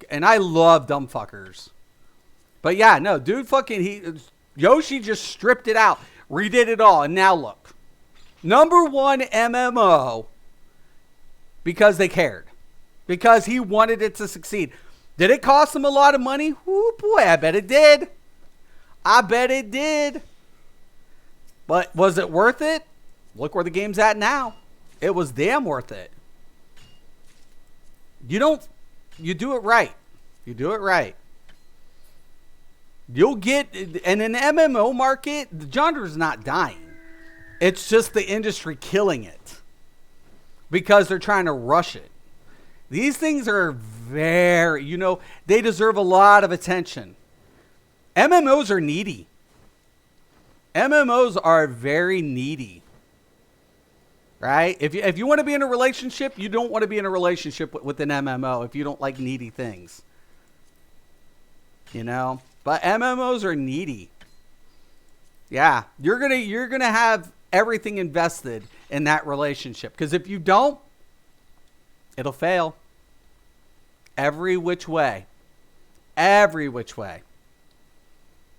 And I love dumb fuckers. But yeah, no, dude Yoshi just stripped it out. Redid it all. And now look. #1 MMO. Because they cared. Because he wanted it to succeed. Did it cost him a lot of money? Oh boy, I bet it did. I bet it did. But was it worth it? Look where the game's at now. It was damn worth it. You do it right. You do it right. You'll get, in an MMO market, the genre's not dying. It's just the industry killing it. Because they're trying to rush it. These things are very, they deserve a lot of attention. MMOs are needy. MMOs are very needy. Right? If you want to be in a relationship, you don't want to be in a relationship with an MMO if you don't like needy things. But MMOs are needy. Yeah, you're going to have everything invested in that relationship because if you don't, it'll fail. Every which way. Every which way.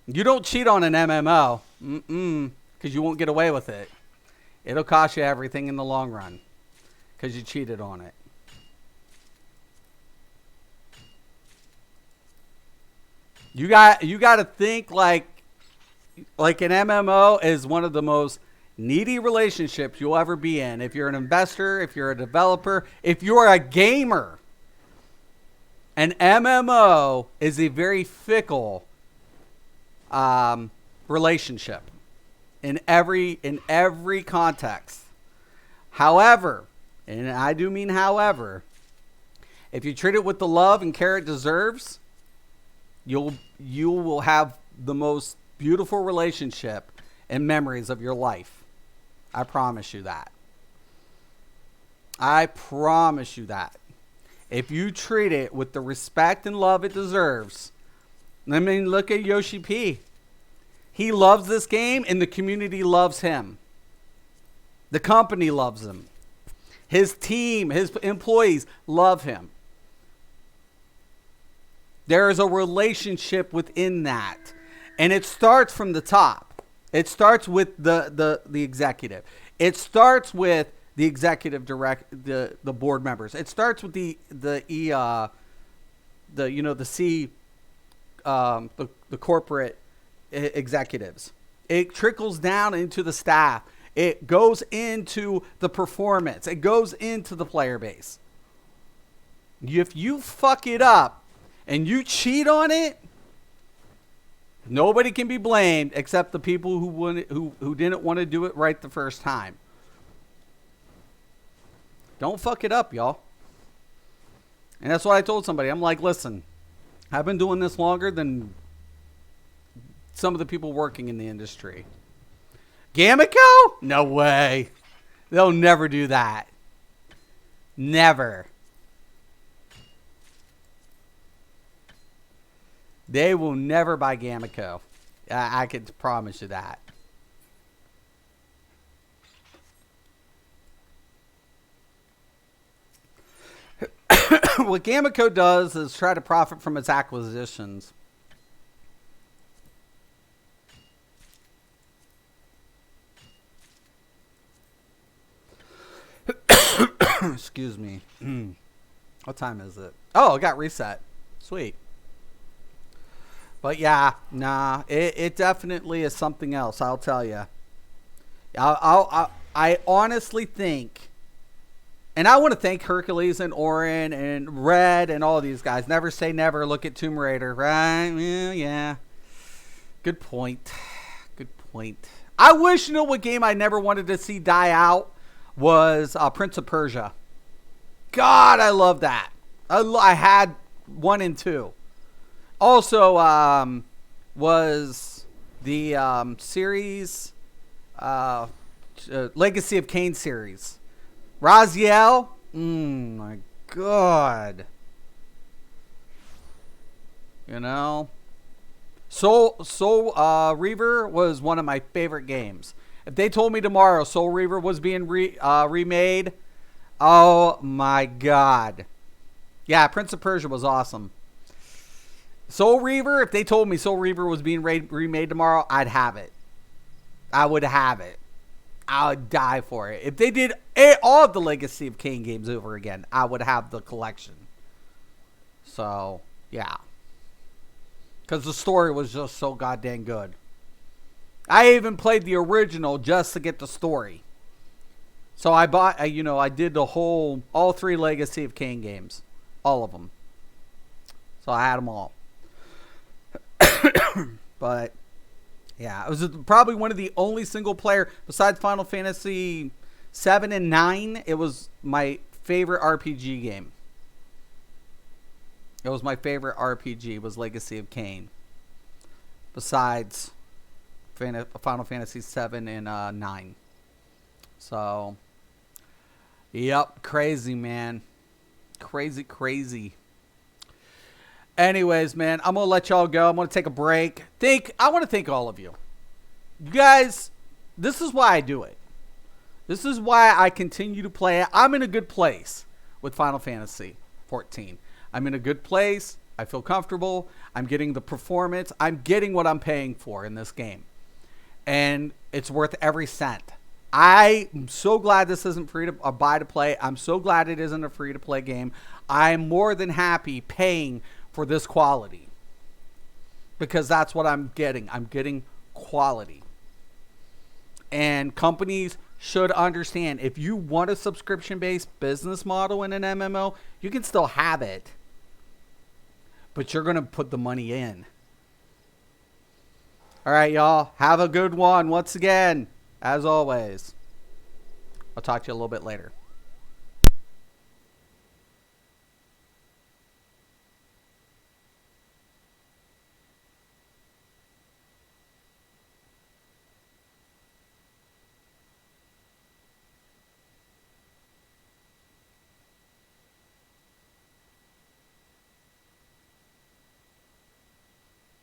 You don't cheat on an MMO because you won't get away with it. It'll cost you everything in the long run because you cheated on it. You got to think like an MMO is one of the most needy relationships you'll ever be in. If you're an investor, if you're a developer, if you're a gamer, an MMO is a very fickle relationship. In every context. However, and I do mean however, if you treat it with the love and care it deserves, you will have the most beautiful relationship and memories of your life. I promise you that. I promise you that. If you treat it with the respect and love it deserves. I mean, look at Yoshi P. He loves this game, and the community loves him. The company loves him. His team, his employees love him. There is a relationship within that. And it starts from the top. It starts with the executive. It starts with the executive the board members. It starts with the corporate executives. It trickles down into the staff. It goes into the performance. It goes into the player base. If you fuck it up and you cheat on it, nobody can be blamed except the people who didn't want to do it right the first time. Don't fuck it up, y'all. And that's what I told somebody. I'm like, listen, I've been doing this longer than some of the people working in the industry. Gamico? No way. They'll never do that. Never. They will never buy Gamico. I can promise you that. What Gamico does is try to profit from its acquisitions. Excuse me. What time is it? Oh, it got reset. Sweet. But yeah, nah, it definitely is something else. I'll tell you. I honestly think, and I want to thank Hercules and Orin and Red and all these guys. Never say never. Look at Tomb Raider, right? Yeah. Good point. Good point. I wish, you know what game I never wanted to see die out was Prince of Persia. God, I love that. I had 1 and 2. Also, was the series, Legacy of Kain series. Raziel, my God. You know? Soul Reaver was one of my favorite games. If they told me tomorrow Soul Reaver was being remade, oh my God. Yeah, Prince of Persia was awesome. Soul Reaver, if they told me Soul Reaver was being remade tomorrow, I'd have it. I would have it. I would die for it. If they did all of the Legacy of Kain games over again, I would have the collection. So, yeah. Because the story was just so goddamn good. I even played the original just to get the story. So I bought, I did all 3 Legacy of Kain games. All of them. So I had them all. But, yeah, it was probably one of the only single player, besides Final Fantasy 7 and 9, it was my favorite RPG game. It was my favorite RPG, was Legacy of Kain. Besides Final Fantasy 7 and 9. So, yep, crazy, man. Crazy. Anyways, man, I'm going to let y'all go. I'm going to take a break. I want to thank all of you. You guys, this is why I do it. This is why I continue to play it. I'm in a good place with Final Fantasy 14. I'm in a good place. I feel comfortable. I'm getting the performance. I'm getting what I'm paying for in this game. And it's worth every cent. I'm so glad this isn't free to buy to play. I'm so glad it isn't a free to play game. I'm more than happy paying for this quality. Because that's what I'm getting. I'm getting quality. And companies should understand, if you want a subscription-based business model in an MMO, you can still have it. But you're going to put the money in. All right, y'all. Have a good one. Once again, as always, I'll talk to you a little bit later.